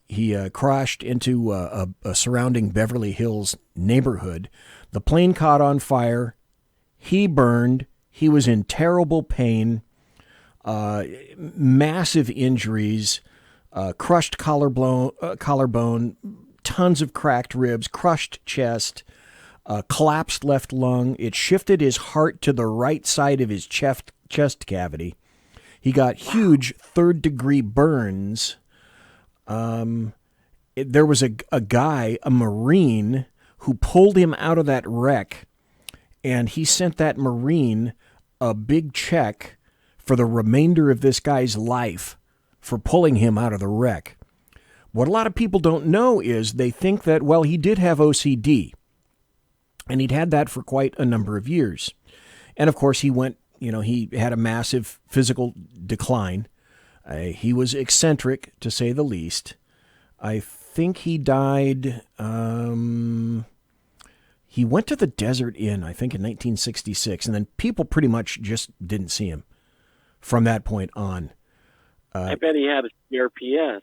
He crashed into a surrounding Beverly Hills neighborhood. The plane caught on fire. He burned. He was in terrible pain, massive injuries, crushed collarbone, tons of cracked ribs, crushed chest, collapsed left lung. It shifted his heart to the right side of his chest cavity. He got huge third-degree burns. There was a guy, a Marine, who pulled him out of that wreck, and he sent that Marine a big check for the remainder of this guy's life for pulling him out of the wreck. What a lot of people don't know is they think that, well, he did have OCD, and he'd had that for quite a number of years. And, of course, he had a massive physical decline. He was eccentric, to say the least. I think he died. He went to the Desert Inn, I think, in 1966, and then people pretty much just didn't see him from that point on. I bet he had a CRPS.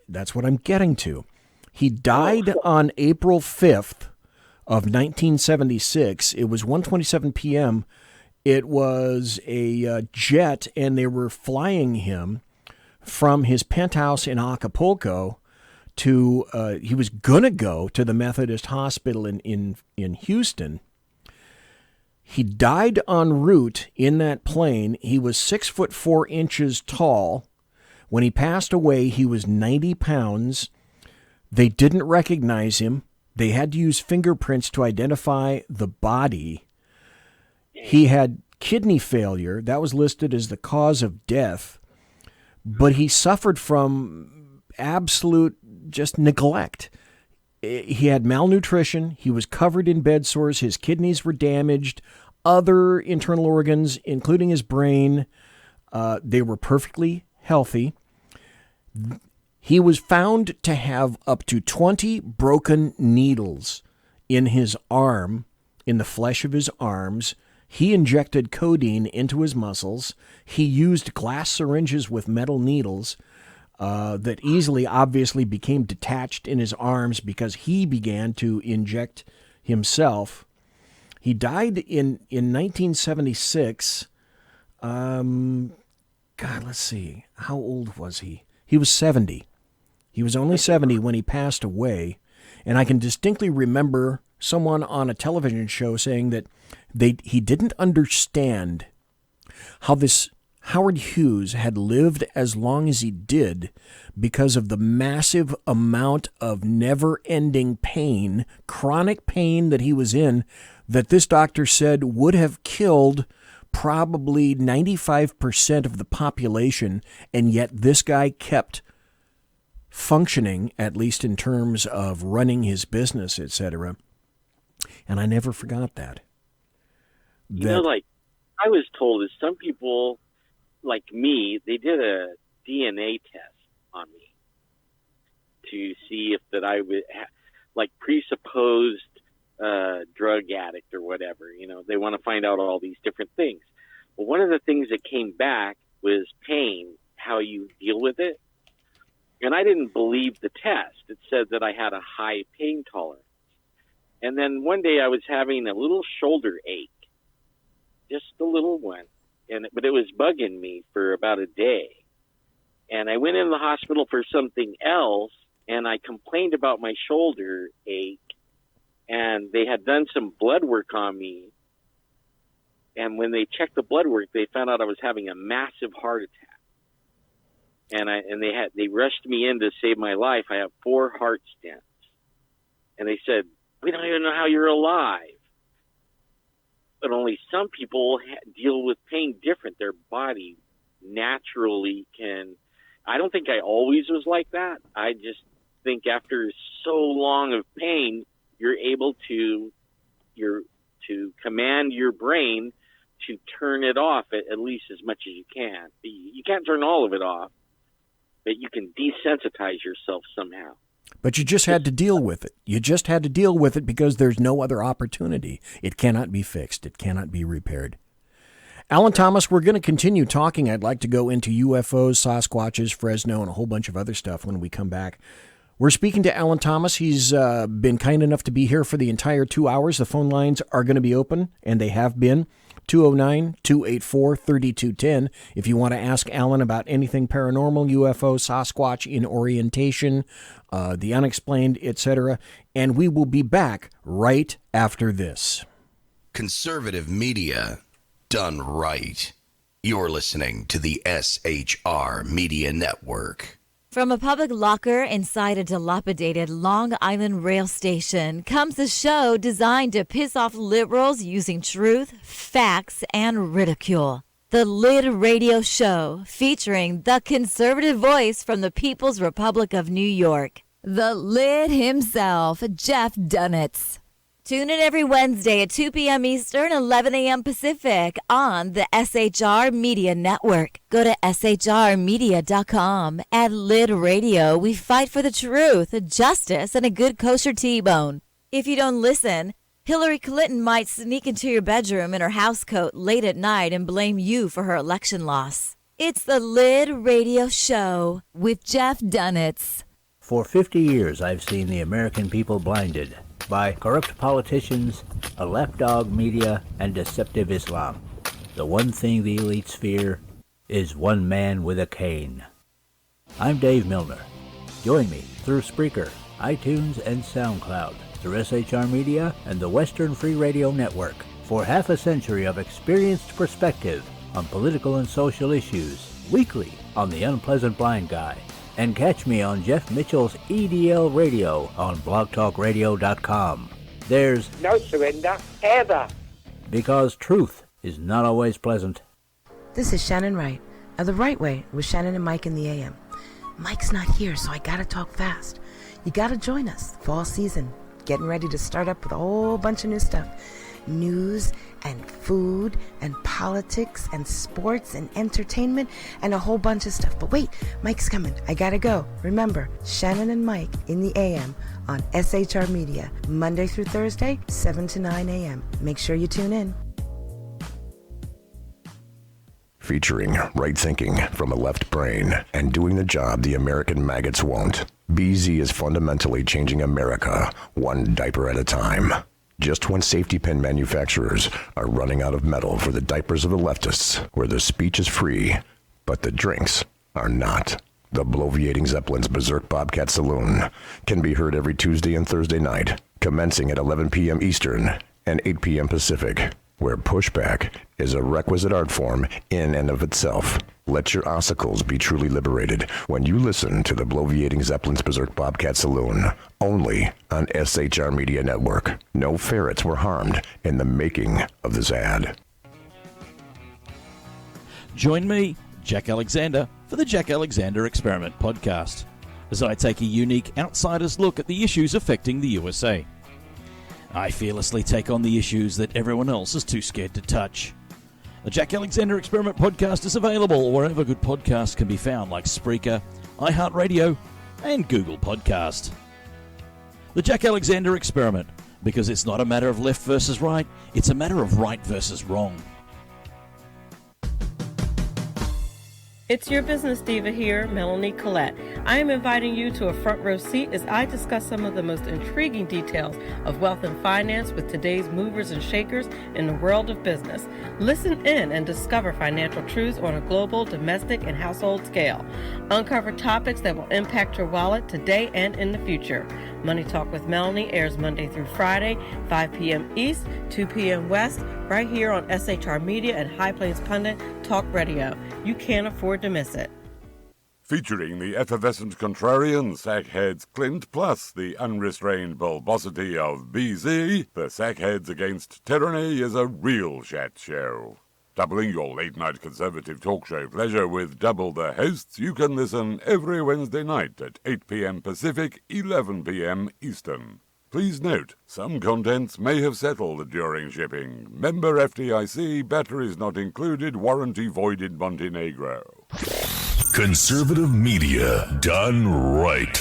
That's what I'm getting to. He died on April 5th of 1976. It was 1:27 p.m. It was a jet, and they were flying him from his penthouse in Acapulco to, he was going to go to the Methodist Hospital in Houston. He died en route in that plane. He was 6'4" tall. When he passed away, he was 90 pounds. They didn't recognize him. They had to use fingerprints to identify the body. He had kidney failure. That was listed as the cause of death. But he suffered from absolute just neglect. He had malnutrition. He was covered in bed sores. His kidneys were damaged. Other internal organs, including his brain, they were perfectly healthy. He was found to have up to 20 broken needles in his arm, in the flesh of his arms. He injected codeine into his muscles. He used glass syringes with metal needles that easily, obviously, became detached in his arms because he began to inject himself. He died in 1976. Let's see. How old was he? He was 70. He was only 70 when he passed away. And I can distinctly remember someone on a television show saying that he didn't understand how this Howard Hughes had lived as long as he did because of the massive amount of never-ending pain, chronic pain that he was in, that this doctor said would have killed probably 95% of the population, and yet this guy kept functioning, at least in terms of running his business, etc. And I never forgot that. I was told that some people, like me, they did a DNA test on me to see if that I would presupposed drug addict or whatever. They want to find out all these different things. Well, one of the things that came back was pain, how you deal with it. And I didn't believe the test. It said that I had a high pain tolerance. And then one day I was having a little shoulder ache, just a little one. But it was bugging me for about a day. And I went in the hospital for something else, and I complained about my shoulder ache, and they had done some blood work on me. And when they checked the blood work, they found out I was having a massive heart attack. And they rushed me in to save my life. I have 4 heart stents. And they said, we don't even know how you're alive. But only some people deal with pain different. Their body naturally can. I don't think I always was like that. I just think after so long of pain, you're able to command your brain to turn it off at least as much as you can. You can't turn all of it off, but you can desensitize yourself somehow. But you just had to deal with it. You just had to deal with it because there's no other opportunity. It cannot be fixed. It cannot be repaired. Alan Thomas, we're going to continue talking. I'd like to go into UFOs, Sasquatches, Fresno, and a whole bunch of other stuff when we come back. We're speaking to Alan Thomas. He's been kind enough to be here for the entire 2 hours. The phone lines are going to be open, and they have been. 209-284-3210 if you want to ask Alan about anything paranormal, UFO, Sasquatch in orientation, the unexplained, etc. And we will be back right after this. Conservative media done right. You're listening to the SHR Media Network. From a public locker inside a dilapidated Long Island rail station comes a show designed to piss off liberals using truth, facts, and ridicule. The Lid Radio Show, featuring the conservative voice from the People's Republic of New York, the Lid himself, Jeff Dunetz. Tune in every Wednesday at 2 p.m. Eastern, 11 a.m. Pacific on the SHR Media Network. Go to shrmedia.com. At Lid Radio, we fight for the truth, justice, and a good kosher T-bone. If you don't listen, Hillary Clinton might sneak into your bedroom in her housecoat late at night and blame you for her election loss. It's the Lid Radio Show with Jeff Dunetz. For 50 years, I've seen the American people blinded by corrupt politicians, a lapdog media, and deceptive Islam. The one thing the elites fear is one man with a cane. I'm Dave Milner. Join me through Spreaker, iTunes, and SoundCloud, through SHR Media and the Western Free Radio Network, for half a century of experienced perspective on political and social issues, weekly on The Unpleasant Blind Guy. And catch me on Jeff Mitchell's EDL Radio on blogtalkradio.com. There's no surrender, ever. Because truth is not always pleasant. This is Shannon Wright of The Right Way with Shannon and Mike in the AM. Mike's not here, so I gotta talk fast. You gotta join us. Fall season. Getting ready to start up with a whole bunch of new stuff. News and food and politics and sports and entertainment and a whole bunch of stuff. But wait, Mike's coming. I gotta go. Remember, Shannon and Mike in the AM on SHR Media, Monday through Thursday, 7 to 9 a.m. Make sure you tune in. Featuring right thinking from a left brain and doing the job the American maggots won't. BZ is fundamentally changing America one diaper at a time. Just when safety pin manufacturers are running out of metal for the diapers of the leftists, where the speech is free, but the drinks are not. The Bloviating Zeppelin's Berserk Bobcat Saloon can be heard every Tuesday and Thursday night, commencing at 11 p.m. Eastern and 8 p.m. Pacific, where pushback is a requisite art form in and of itself. Let your ossicles be truly liberated when you listen to the Bloviating Zeppelin's Berserk Bobcat Saloon, only on SHR Media Network. No ferrets were harmed in the making of this ad. Join me, Jack Alexander, for the Jack Alexander Experiment podcast, as I take a unique outsider's look at the issues affecting the USA. I fearlessly take on the issues that everyone else is too scared to touch. The Jack Alexander Experiment podcast is available wherever good podcasts can be found, like Spreaker, iHeartRadio, and Google Podcast. The Jack Alexander Experiment, because it's not a matter of left versus right, it's a matter of right versus wrong. It's your business diva here, Melanie Collette. I am inviting you to a front row seat as I discuss some of the most intriguing details of wealth and finance with today's movers and shakers in the world of business. Listen in and discover financial truths on a global, domestic, and household scale. Uncover topics that will impact your wallet today and in the future. Money Talk with Melanie airs Monday through Friday, 5 p.m. East, 2 p.m. West, right here on SHR Media and High Plains Pundit Talk Radio. You can't afford to miss it. Featuring the effervescent contrarian Sackheads Clint, plus the unrestrained bulbosity of BZ, the Sackheads Against Tyranny is a real chat show. Doubling your late-night conservative talk show pleasure with double the hosts, you can listen every Wednesday night at 8 p.m. Pacific, 11 p.m. Eastern. Please note, some contents may have settled during shipping. Member FDIC, batteries not included, warranty voided Montenegro. Conservative media done right.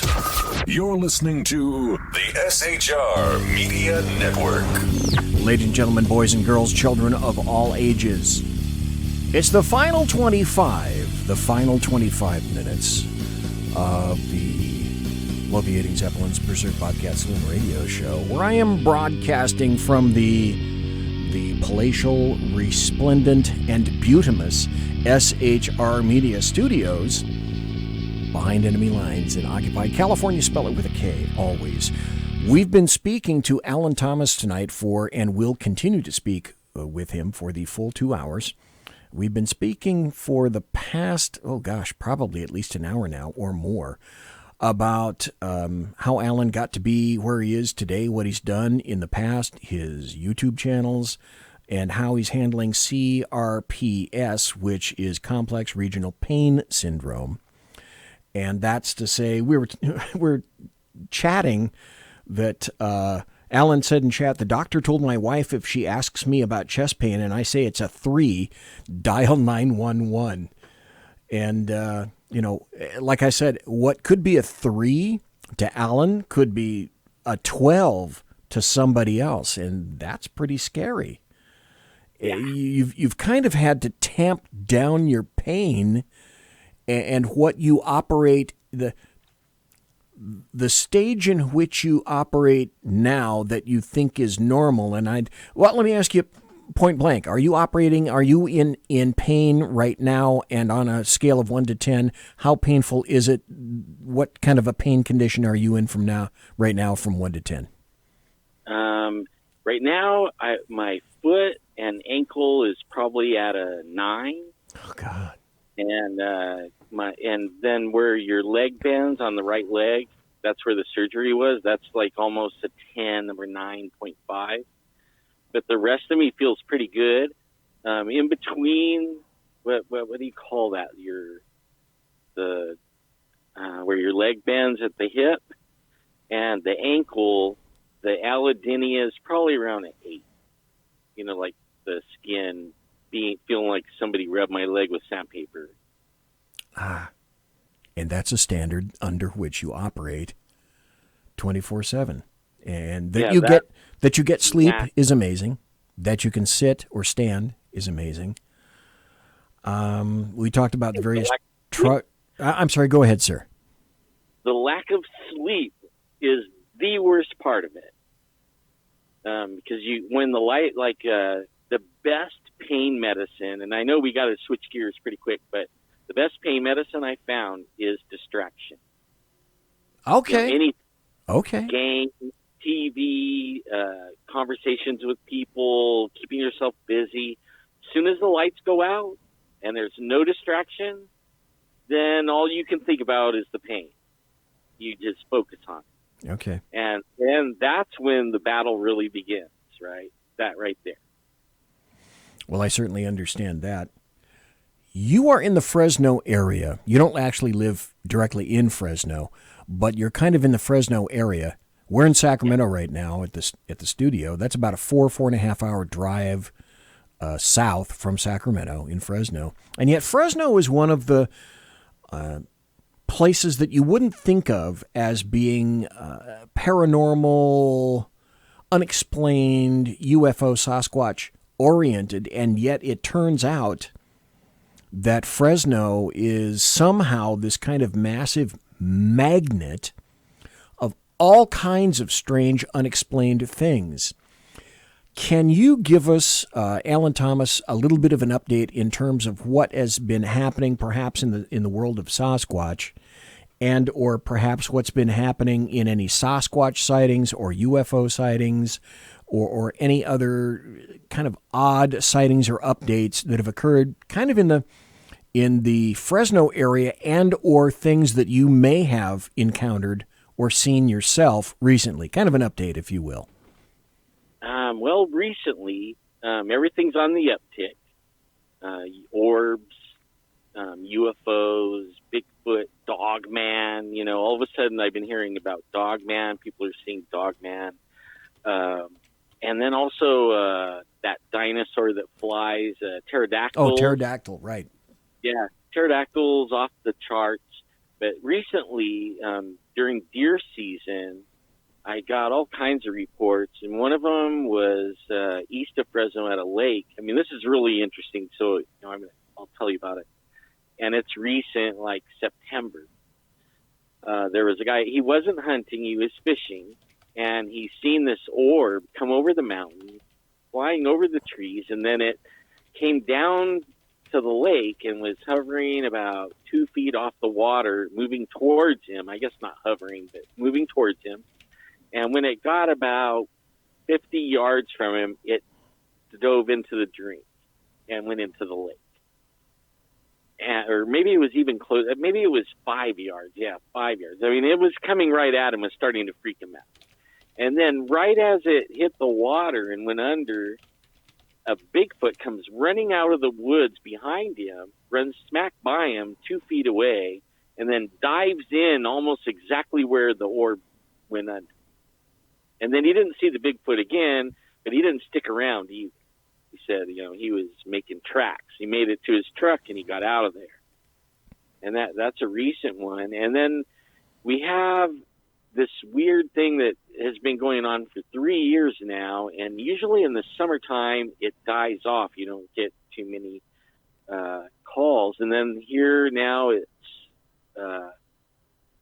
You're listening to the SHR Media Network. Ladies and gentlemen, boys and girls, children of all ages, it's the final 25 minutes of the Bloviating Zeppelin's Berserk Bobcat Saloon radio show, where I am broadcasting from the palatial, resplendent, and beautimous SHR Media Studios behind enemy lines in occupied California. Spell it with a K, always. We've been speaking to Alan Thomas tonight and will continue to speak with him for the full 2 hours. We've been speaking for the past, probably at least an hour now or more, about how Alan got to be where he is today, what he's done in the past, his YouTube channels, and how he's handling CRPS, which is Complex Regional Pain Syndrome. And that's to say, we're chatting that Alan said in chat, the doctor told my wife if she asks me about chest pain and I say it's a 3, dial 911. And, like I said, what could be a 3 to Alan could be a 12 to somebody else. And that's pretty scary. Yeah. You've kind of had to tamp down your pain and what you operate, the stage in which you operate now that you think is normal. And let me ask you point blank, are you in pain right now? And on a scale of 1 to 10, how painful is it? What kind of a pain condition are you in right now from 1 to 10? Right now, my foot and ankle is probably at a 9. Oh God. And then where your leg bends on the right leg, that's where the surgery was. That's like almost a 10, number 9.5. But the rest of me feels pretty good. In between, what do you call that? Where your leg bends at the hip and the ankle, the allodynia is probably around an 8. Like the skin feeling like somebody rubbed my leg with sandpaper. And that's a standard under which you operate 24/7. And that you get sleep is amazing. That you can sit or stand is amazing. We talked about the various I'm sorry, go ahead, sir. The lack of sleep is the worst part of it. Because when the light, the best pain medicine, and I know we got to switch gears pretty quick, but the best pain medicine I found is distraction. Okay. Games, TV, conversations with people, keeping yourself busy. As soon as the lights go out and there's no distraction, then all you can think about is the pain. You just focus on it. Okay. And then that's when the battle really begins, right? That right there. Well, I certainly understand that. You are in the Fresno area. You don't actually live directly in Fresno, but you're kind of in the Fresno area. We're in Sacramento right now at the studio. That's about a 4.5 hour drive south from Sacramento in Fresno. And yet Fresno is one of the places that you wouldn't think of as being paranormal, unexplained, UFO, Sasquatch oriented, and yet it turns out that Fresno is somehow this kind of massive magnet of all kinds of strange, unexplained things. Can you give us, Alan Thomas, a little bit of an update in terms of what has been happening, perhaps in the world of Sasquatch, and or perhaps what's been happening in any Sasquatch sightings or UFO sightings, or any other kind of odd sightings or updates that have occurred, kind of in the Fresno area, and or things that you may have encountered or seen yourself recently? Kind of an update, if you will. Well, recently, everything's on the uptick. Orbs, UFOs, Bigfoot, Dogman. You know, all of a sudden I've been hearing about Dogman. People are seeing Dogman. And then also that dinosaur that flies, pterodactyl. Oh, pterodactyl, right. Yeah, pterodactyls off the charts. But recently, during deer season, I got all kinds of reports, and one of them was east of Fresno at a lake. I mean, this is really interesting, so I'll tell you about it. And it's recent, like September. There was a guy, he wasn't hunting, he was fishing, and he seen this orb come over the mountain, flying over the trees, and then it came down to the lake and was hovering about 2 feet off the water, moving towards him. I guess not hovering, but moving towards him. And when it got about 50 yards from him, it dove into the drink and went into the lake. Or maybe it was even close. Maybe it was 5 yards. Yeah, 5 yards. I mean, it was coming right at him and starting to freak him out. And then right as it hit the water and went under, a Bigfoot comes running out of the woods behind him, runs smack by him 2 feet away, and then dives in almost exactly where the orb went under. And then he didn't see the Bigfoot again, but he didn't stick around either. He said, you know, he was making tracks. He made it to his truck and he got out of there. And that's a recent one. And then we have this weird thing that has been going on for 3 years now. And usually in the summertime, it dies off. You don't get too many calls. And then here now it's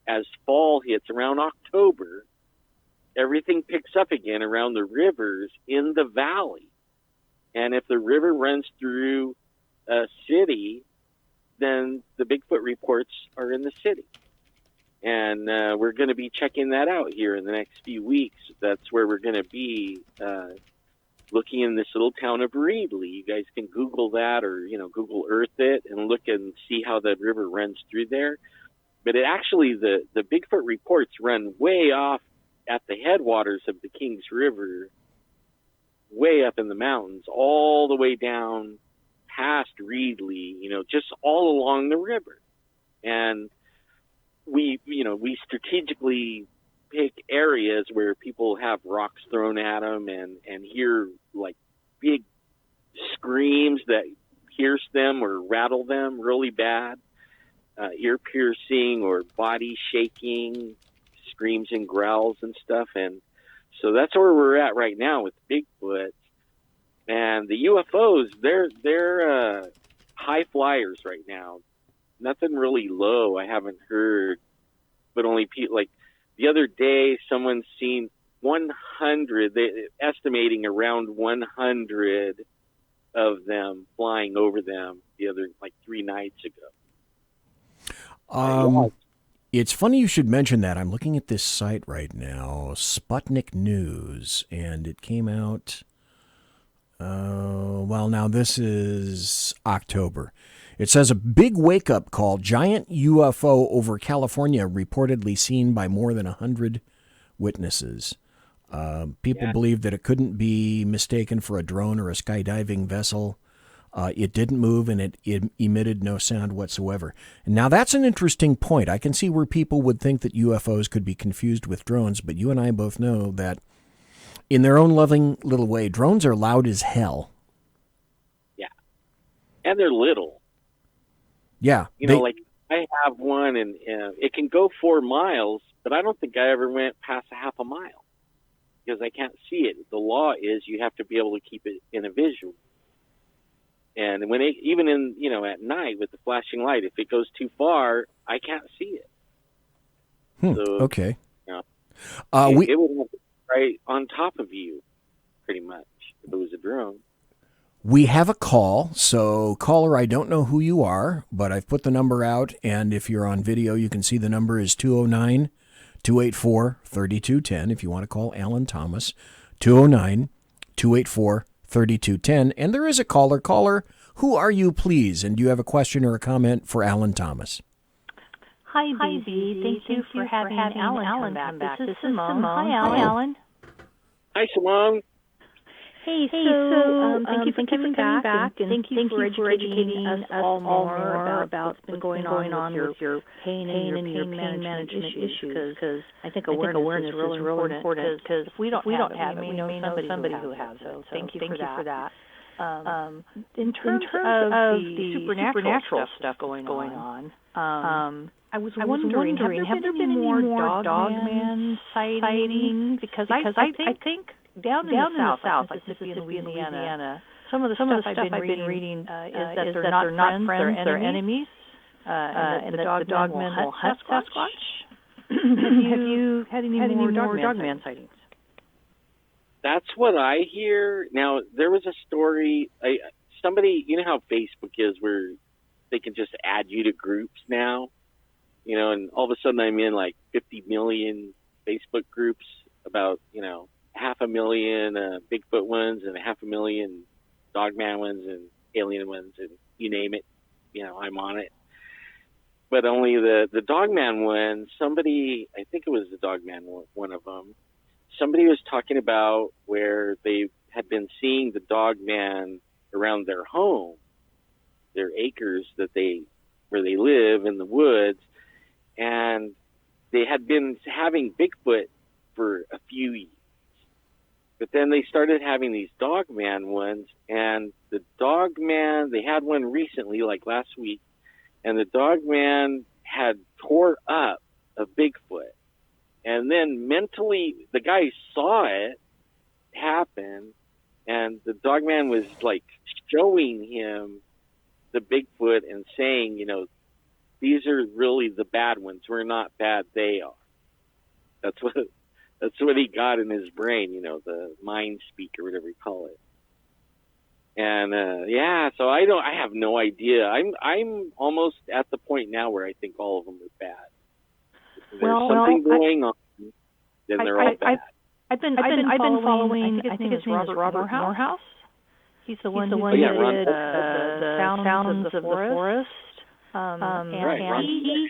as fall hits around October, everything picks up again around the rivers in the valley. And if the river runs through a city, then the Bigfoot reports are in the city. And we're going to be checking that out here in the next few weeks. That's where we're going to be looking in this little town of Reedley. You guys can Google that, or, you know, Google Earth it and look and see how the river runs through there. But it actually, the Bigfoot reports run way off at the headwaters of the Kings River, way up in the mountains, all the way down past Reedley, you know, just all along the river. And we strategically pick areas where people have rocks thrown at them and hear like big screams that pierce them or rattle them really bad, ear piercing or body shaking, screams and growls and stuff. And so that's where we're at right now with Bigfoot. And the UFOs, they're high flyers right now. Nothing really low, I haven't heard, but only like the other day someone seen 100, estimating around 100 of them flying over them the other, like 3 nights ago. It's funny you should mention that. I'm looking at this site right now, Sputnik News, and it came out, now this is October. It says a big wake-up call, giant UFO over California reportedly seen by more than 100 witnesses. People believe that it couldn't be mistaken for a drone or a skydiving vessel. It didn't move, and it emitted no sound whatsoever. And now that's an interesting point. I can see where people would think that UFOs could be confused with drones, but you and I both know that in their own loving little way, drones are loud as hell. Yeah. And they're little. Yeah. You know, like I have one, and it can go 4 miles, but I don't think I ever went past a half a mile because I can't see it. The law is you have to be able to keep it in a visual. And when even in, you know, at night with the flashing light, if it goes too far, I can't see it. So, Okay. You know, We it would have right on top of you, pretty much, if it was a drone. We have a call. So, caller, I don't know who you are, but I've put the number out. And if you're on video, you can see the number is 209-284-3210. If you want to call Alan Thomas, 209-284-3210. And there is a caller. Caller, who are you, please? And do you have a question or a comment for Alan Thomas? Hi, BB. Thank you for having Alan come back. This is Simone. Hi, Alan. Hi, Simone. Hey, so thank you for coming back, and thank you for educating us all more about what's been going on with your pain and your pain management issues. Because I think awareness is really important. Because if we don't have it, we know somebody who has it. So thank you for that. In terms of the supernatural stuff going on, I was wondering, have there been more dogman sightings? Because I think down in the south, like Mississippi and Louisiana, some of the stuff I've been reading is that they're not friends, they're enemies, and the dogmen will hunt Sasquatch. Have you had any more dogman sightings? That's what I hear. Now, there was a story, somebody, you know how Facebook is where they can just add you to groups now? You know, and all of a sudden I'm in like 50 million Facebook groups about, 500,000 Bigfoot ones and 500,000 Dogman ones and alien ones and you name it, I'm on it. But only the Dogman one, somebody, I think it was the Dogman one of them, somebody was talking about where they had been seeing the Dogman around their home, their acres where they live in the woods, and they had been having Bigfoot for a few years. But then they started having these Dogman ones, and the Dogman, they had one recently, like last week, and the Dogman had tore up a Bigfoot. And then mentally, the guy saw it happen, and the Dogman was like showing him the Bigfoot and saying, these are really the bad ones. We're not bad, they are. That's what he got in his brain, the mind speak or whatever you call it. And so I have no idea. I'm almost at the point now where I think all of them are bad. If there's something going on, then they're all bad. I've been following. I think his name is Robert Morehouse. He's the one who did the Sounds of the Forest. And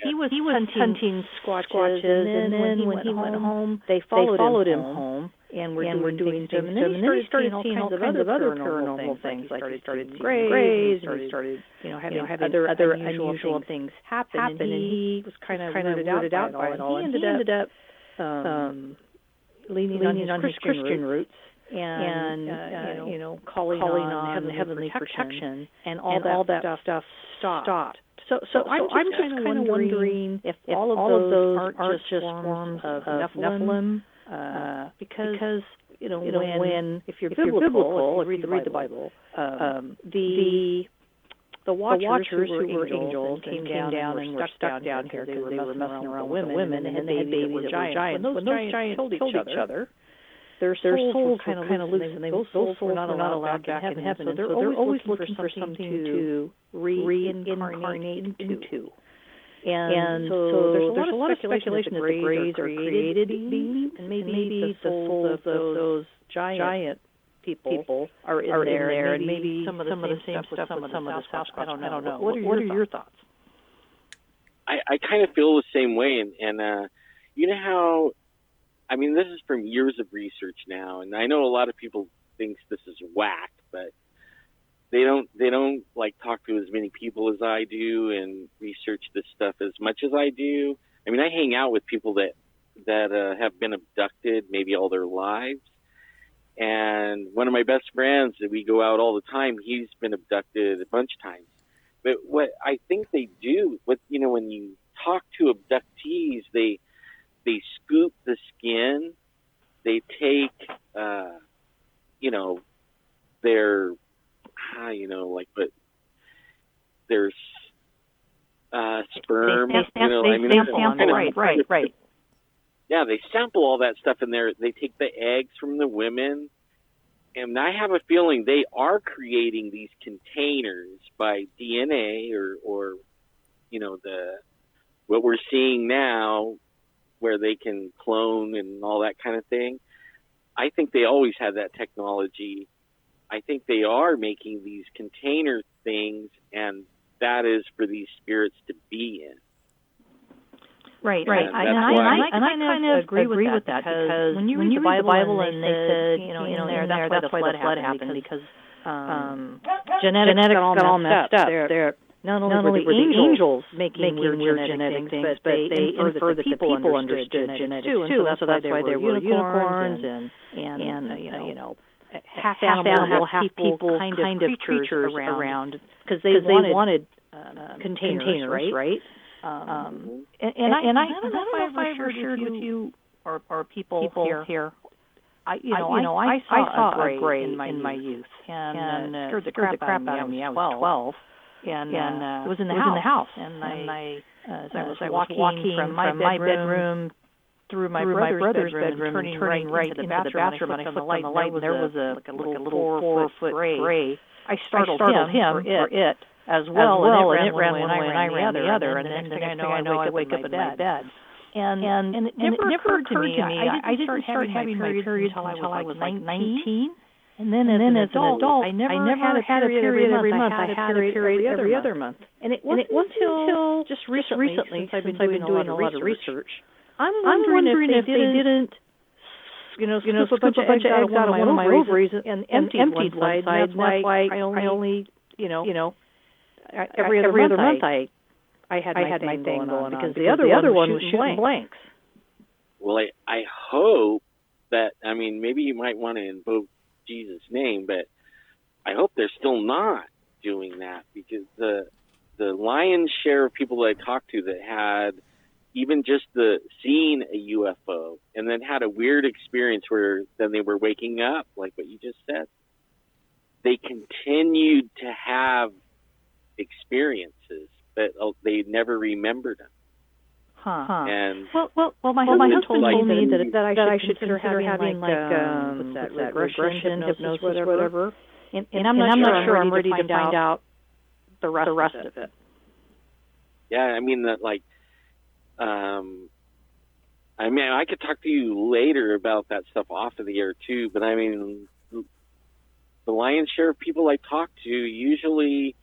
he was hunting squatches, and then when he went home, they followed him home, and were doing some. And then he started seeing all kinds of other paranormal things, like he started seeing graves, and he started, having other unusual things happen. And he was kind of weirded out by it all. And he ended up leaning on his Christian roots. And calling on heavenly protection, and all that stuff stopped. So I'm just kind of wondering if all of those aren't just forms of Nephilim, because when if you're biblical, if you read the Bible, the Watchers who were angels came down and were stuck down here because they were messing around with the women, and they had babies that were giants. When those giants killed each other, their souls were kind of loose, and those souls were not allowed back in heaven. So they're always looking for something to reincarnate into. And so there's a lot of speculation that the Greys are created beings, and maybe the souls of those giant people are in there, and maybe some of the same stuff with some of the Sasquatch. I don't know. What are your thoughts? I kind of feel the same way, and you know how. I mean, this is from years of research now, and I know a lot of people think this is whack, but they don't like talk to as many people as I do and research this stuff as much as I do. I mean, I hang out with people that have been abducted maybe all their lives, and one of my best friends that we go out all the time, he's been abducted a bunch of times. But what I think they do, when you talk to abductees, they scoop the skin, they take, their, but their sperm. Right. Yeah, they sample all that stuff in there. They take the eggs from the women, and I have a feeling they are creating these containers by DNA or what we're seeing now, where they can clone and all that kind of thing. I think they always had that technology. I think they are making these container things, and that is for these spirits to be in. Right. And I kind of agree with that because when you read the Bible and they said, that's why the flood happened because genetics got all messed up. They're not only were the angels making weird genetic things, but they inferred that the people understood genetics too, and so that's why there were unicorns and half animal, half people kind of creatures around because they wanted containers, right? And I don't know if I ever shared with you or people here. I saw a gray in my youth, and scared the crap out of me. I was 12, and it was in the house. And I as I was walking from my bedroom through my brother's bedroom, turning right into the bathroom, and I flipped on the light, and there was a little 4-foot gray. I startled him or it. As well, and it ran one way and I ran the other, and the next thing I know, I wake up in my bed. And it never occurred to me. I didn't start having my periods until I was like 19. And then as an adult, I never had a period every month. I had a period every other month. And it wasn't until just recently, since I've been doing a lot of research, I'm wondering if they didn't scoop a bunch of eggs out of one of my ovaries and emptied one side. That's why I only every other month I had my thing going on because the other one was shooting blanks. Well, I hope that, maybe you might want to invoke Jesus' name, but I hope they're still not doing that, because the lion's share of people that I talked to that had even just seeing a UFO and then had a weird experience where then they were waking up, like what you just said, they continued to have experiences, but they never remembered them. And well, my husband told me that I should consider having like regression, hypnosis, whatever. And I'm not sure I'm ready to find out the rest of it. Yeah, I could talk to you later about that stuff off of the air too, but the lion's share of people I talk to, usually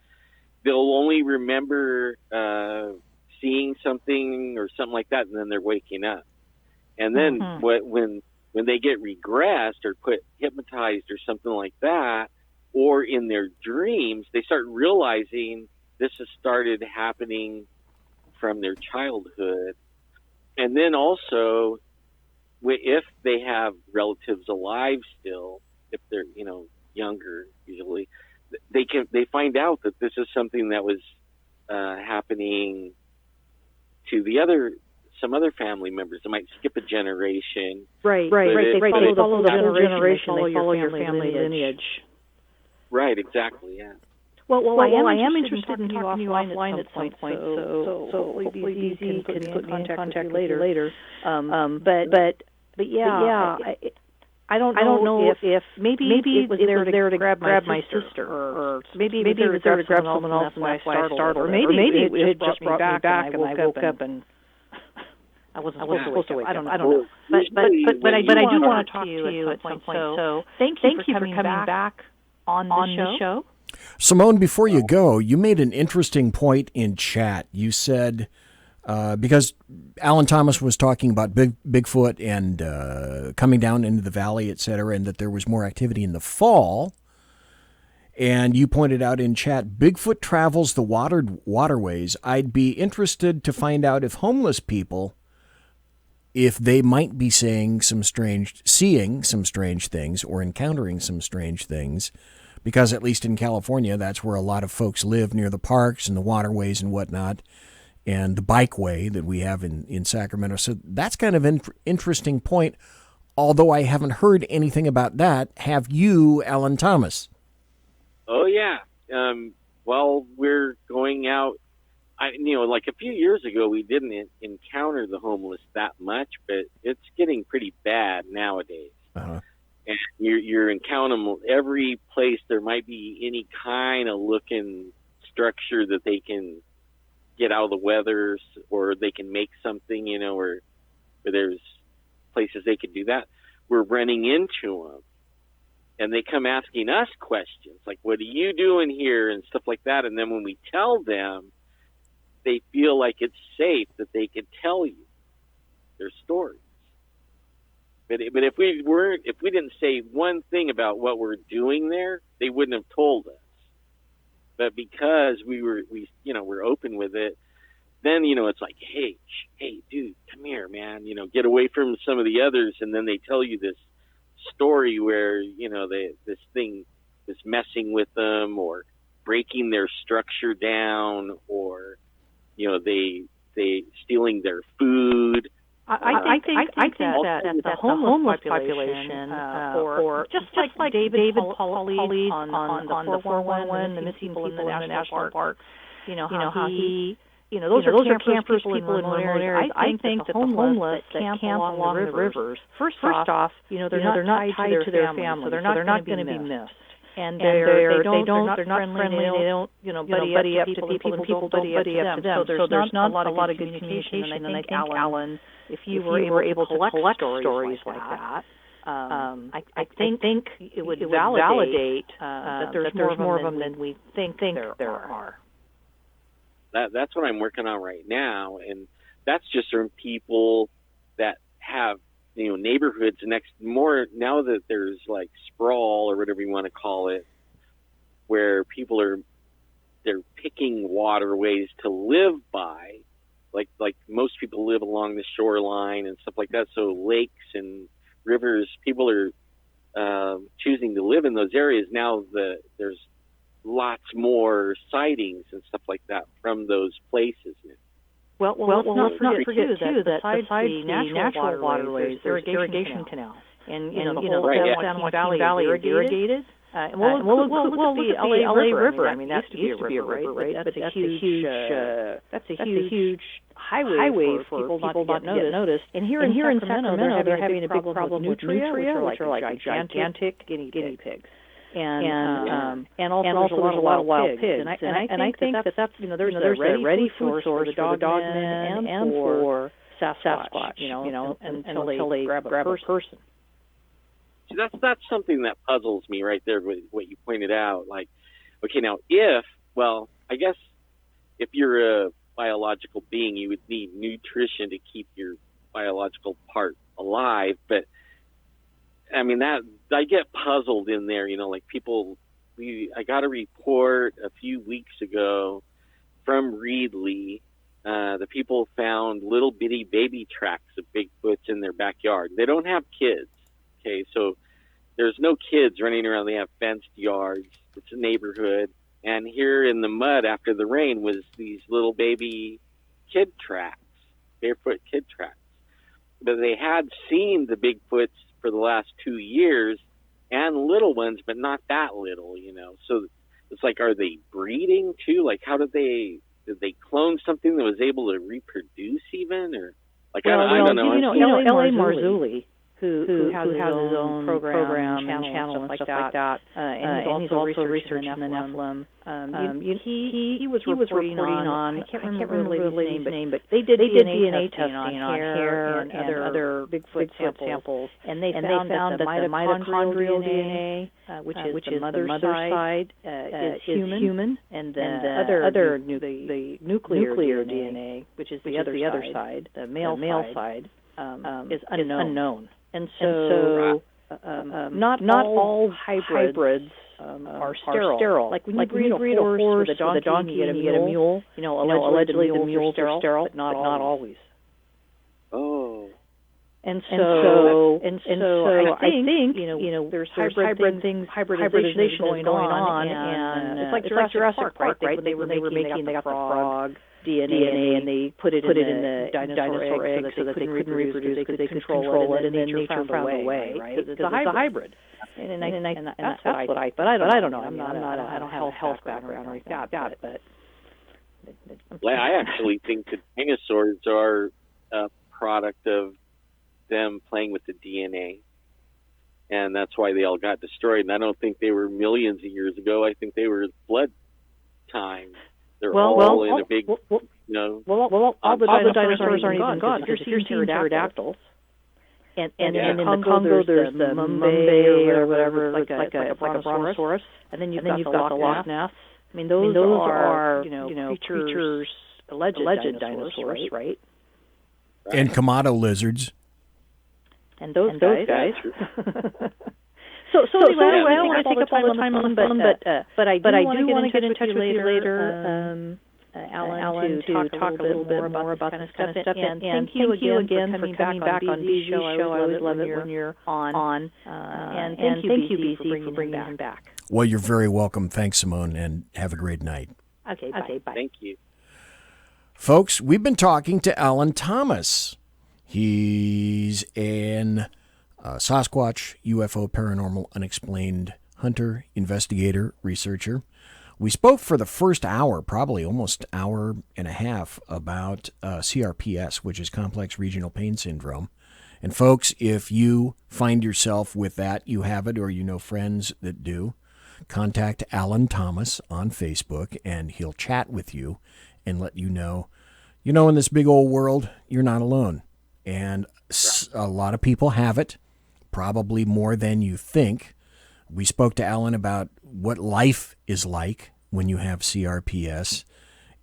they'll only remember seeing something or something like that, and then they're waking up. And then when they get regressed or hypnotized or something like that, or in their dreams, they start realizing this has started happening from their childhood. And then also, if they have relatives alive still, if they're younger, usually they find out that this is something that was happening to some other family members. They might skip a generation. Right. They follow the whole generation. They follow your family lineage. Right. Exactly. Yeah. Well, I am interested in talking to you offline at some point. So hopefully you can put me in contact with you later. But yeah. I don't know if maybe it was there to grab my sister, or maybe it was there to grab someone else, and that's why I startled, or maybe it just brought me back and I woke up and I wasn't supposed to wake up. I don't know. But I do want to talk to you at some point. So thank you for coming back on the show. Simone, before you go, you made an interesting point in chat. You said, because Alan Thomas was talking about Bigfoot and coming down into the valley, et cetera, and that there was more activity in the fall. And you pointed out in chat, Bigfoot travels the waterways. I'd be interested to find out if homeless people, if they might be seeing some strange things or encountering some strange things, because at least in California, that's where a lot of folks live, near the parks and the waterways and whatnot, and the bikeway that we have in Sacramento. So that's kind of an interesting point, although I haven't heard anything about that. Have you, Alan Thomas? Oh, yeah. Well, we're going out like a few years ago, we didn't encounter the homeless that much, but it's getting pretty bad nowadays. Uh-huh. And you're encountering them every place. There might be any kind of looking structure that they can get out of the weather, or they can make something, or there's places they could do that. We're running into them, and they come asking us questions like, "What are you doing here?" and stuff like that. And then when we tell them, they feel like it's safe that they can tell you their stories. But if we didn't say one thing about what we're doing there, they wouldn't have told us. But because we're open with it, then it's like, hey, dude, come here, man. Get away from some of the others, and then they tell you this story where this thing is messing with them, or breaking their structure down, or they stealing their food. I think that the homeless population, or just like David Pauly on the 411, the missing people in the national park, how he, those are campers, people in remote areas. I think that the homeless that camp along the rivers, first off, they're not tied to their families, so they're not going to be missed. And they're not friendly. They don't buddy up to people, and people don't buddy up to them. So there's not a lot of good communication. And I think, Alan, if you were able to collect stories like that, I think it would validate that there's more of them than we think there are. That's what I'm working on right now, and that's just from people that have neighborhoods next, more now that there's like sprawl or whatever you want to call it, where they're picking waterways to live by, like most people live along the shoreline and stuff like that. So lakes and rivers, people are choosing to live in those areas now. There's lots more sightings and stuff like that from those places now. Well, let's not forget too that besides the natural waterways, there's irrigation canals, and the whole San Joaquin Valley is irrigated. Well, look at the LA River. I mean, that used to be a river, right? But that's a huge highway for people not to get noticed. And here in Sacramento, they're having a big problem with nutria, which are like gigantic guinea pigs. And also there's a lot of wild pigs. And I think that's there's a ready food source for the dogmen and for Sasquatch, until they grab a person. See, that's something that puzzles me right there with what you pointed out. Like, okay, now I guess if you're a biological being, you would need nutrition to keep your biological part alive, but I mean, that I get puzzled in there, like people, I got a report a few weeks ago from Reedley. The people found little bitty baby tracks of Bigfoots in their backyard. They don't have kids. Okay. So there's no kids running around. They have fenced yards. It's a neighborhood. And here in the mud after the rain was these little baby kid tracks, barefoot kid tracks. But they had seen the Bigfoots for the last 2 years, and little ones, but not that little, So it's like, are they breeding too? Like, how did they clone something that was able to reproduce even, or like, I don't know. L.A. Marzulli, who has his own program and channel and stuff like that, and he's also researching the Nephilim. He was reporting on, I can't remember the lady's name, but they did DNA testing on hair and other Bigfoot samples, and they found that the mitochondrial DNA, which is the mother side, is human, and then the nuclear DNA, which is the other side, the male side, is unknown. And so not all hybrids are sterile. Like when you breed a horse with a donkey and a mule, allegedly the mules are sterile, but not always. Oh. And so I think there's hybridization going on, and it's like Jurassic Park, right? When they were making, they got the frog DNA and they put it in the dinosaur egg so that they couldn't reproduce because they control it, and then nature found a way, right? It's a hybrid. And that's what I. But I don't know. I don't have a health background or anything like that. But I actually think the dinosaurs are a product of them playing with the DNA. And that's why they all got destroyed. And I don't think they were millions of years ago. I think they were flood time. They're all in a big, all the dinosaurs aren't even gone. If you're seeing pterodactyls, and in the Congo there's the Mumbai or whatever, like a brontosaurus, and then you've got the Loch Ness. I mean, those are creatures, alleged dinosaurs, right? And Komodo lizards. And those guys. So anyway, I don't want to take up all the time on them, but I do want to get in touch with you later, Alan, to talk a little bit more about this kind of stuff. And thank you again for coming back on BZ's show. I always love it when you're on. And thank you, BZ, for bringing him back. Well, you're very welcome. Thanks, Simone, and have a great night. Okay, bye. Thank you. Folks, we've been talking to Alan Thomas. He's an Sasquatch, UFO, paranormal, unexplained hunter, investigator, researcher. We spoke for the first hour, probably almost hour and a half, about CRPS, which is Complex Regional Pain Syndrome. And folks, if you find yourself with that, you have it, or you know friends that do, contact Alan Thomas on Facebook, and he'll chat with you and let you know, in this big old world, you're not alone. And a lot of people have it, probably more than you think. We spoke to Alan about what life is like when you have CRPS,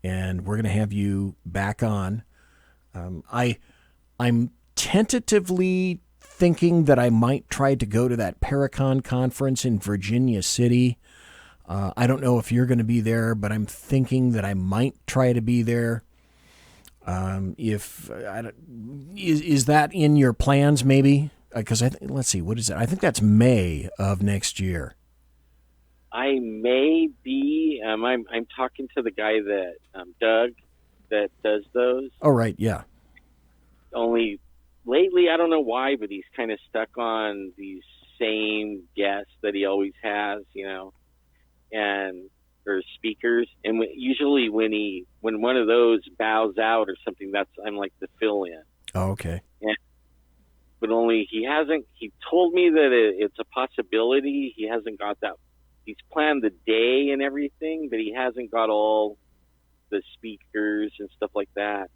and we're going to have you back on. I'm tentatively thinking that I might try to go to that Paracon conference in Virginia City. I don't know if you're going to be there, but I'm thinking that I might try to be there. Is that in your plans, maybe? Because let's see, what is it? I think that's May of next year. I may be. I'm talking to the guy that Doug that does those. Oh, right, yeah. Only lately, I don't know why, but he's kind of stuck on these same guests that he always has, or speakers. And usually when one of those bows out or something, I'm like the fill in. Oh, okay. But only he told me that it's a possibility. He hasn't got that. He's planned the day and everything, but he hasn't got all the speakers and stuff like that.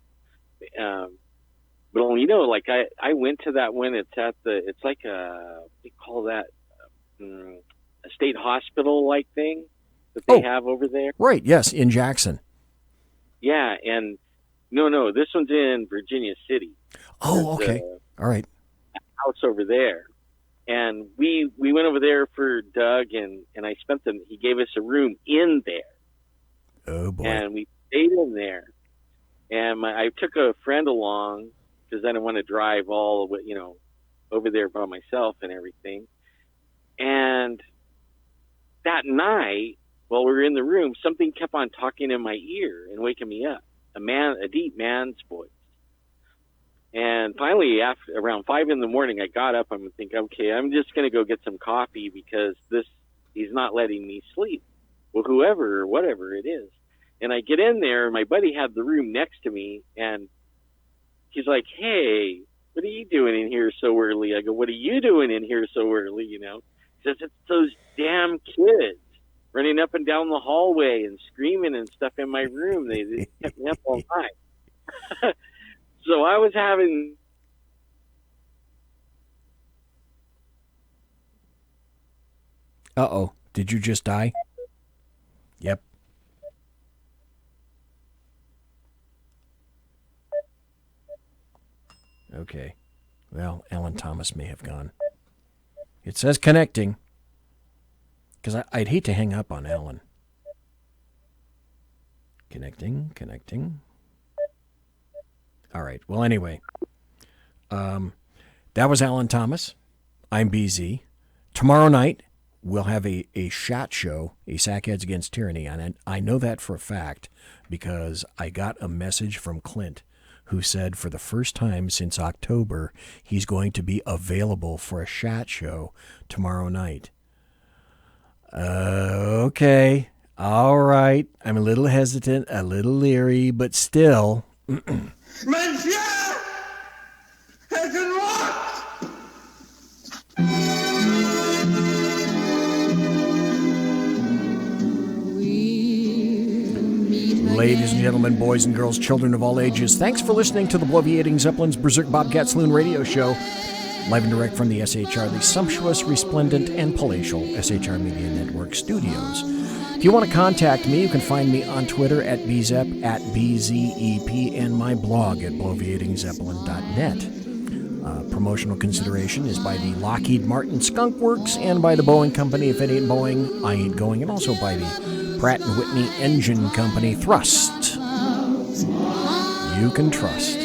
But only, like I went to that one. It's like they call that a state hospital like thing that they have over there. Right. Yes. In Jackson. Yeah. And no, this one's in Virginia City. Oh, okay. All right. House over there. And we went over there for Doug, and I he gave us a room in there. Oh, boy. And we stayed in there. And I took a friend along because I didn't want to drive all the way, over there by myself and everything. And that night, while we were in the room, something kept on talking in my ear and waking me up. A deep man's voice. And finally, around 5 a.m, I got up. I'm thinking, okay, I'm just going to go get some coffee because he's not letting me sleep. Well, whoever or whatever it is. And I get in there, and my buddy had the room next to me, and he's like, hey, what are you doing in here so early? I go, what are you doing in here so early, He says, it's those damn kids running up and down the hallway and screaming and stuff in my room. They kept me up all night. So I was having... Uh-oh. Did you just die? Yep. Okay. Well, Alan Thomas may have gone. It says connecting. Because I'd hate to hang up on Alan. Connecting. All right. Well, anyway, that was Alan Thomas. I'm BZ. Tomorrow night, we'll have a shot show, a Sackheads Against Tyranny. And I know that for a fact because I got a message from Clint who said for the first time since October, he's going to be available for a shot show tomorrow night. Okay. All right. I'm a little hesitant, a little leery, but still. Monsieur has unlocked! Ladies and gentlemen, boys and girls, children of all ages, thanks for listening to the Bloviating Zeppelin's Berserk Bobcat Saloon radio show, live and direct from the SHR, the sumptuous, resplendent, and palatial SHR Media Network studios. If you want to contact me, you can find me on Twitter at bzep, at BZEP, and my blog at bloviatingzeppelin.net. Promotional consideration is by the Lockheed Martin Skunk Works and by the Boeing Company. If it ain't Boeing, I ain't going, and also by the Pratt & Whitney Engine Company. Thrust. You can trust.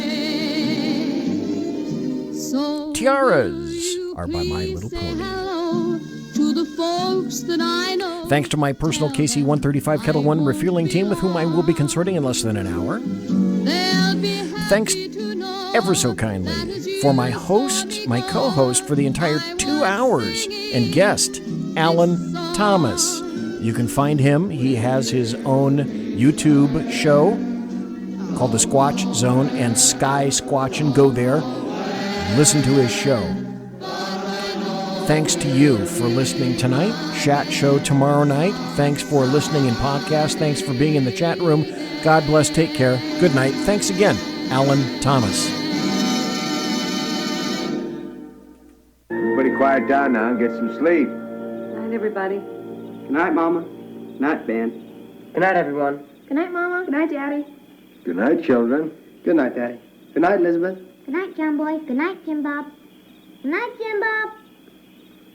Tiaras are by My Little Pony. Thanks to my personal KC-135 Kettle One refueling team with whom I will be consorting in less than an hour. Thanks ever so kindly for my host, my co-host for the entire 2 hours, and guest, Alan Thomas. You can find him. He has his own YouTube show called The Squatch Zone and Sky Squatch, and go there. Listen to his show. Thanks to you for listening tonight. Chat show tomorrow night. Thanks for listening in podcast. Thanks for being in the chat room. God bless. Take care. Good night. Thanks again, Alan Thomas. Everybody quiet down now and get some sleep. Good night, everybody. Good night, Mama. Good night, Ben. Good night, everyone. Good night, Mama. Good night, Daddy. Good night, children. Good night, Daddy. Good night, Elizabeth. Good night, John Boy. Good night, Jim Bob. Good night, Jim Bob.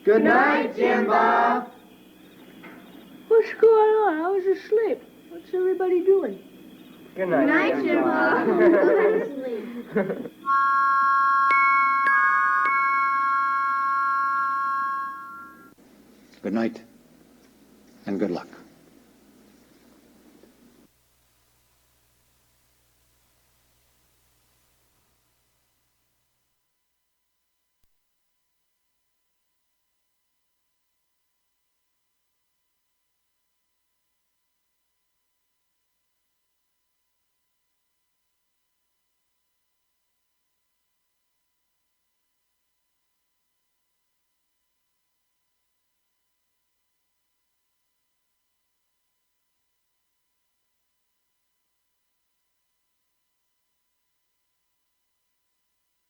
Good night, Jim Bob. What's going on? I was asleep. What's everybody doing? Good night, Jim Bob. Go to sleep. Good night, and good luck.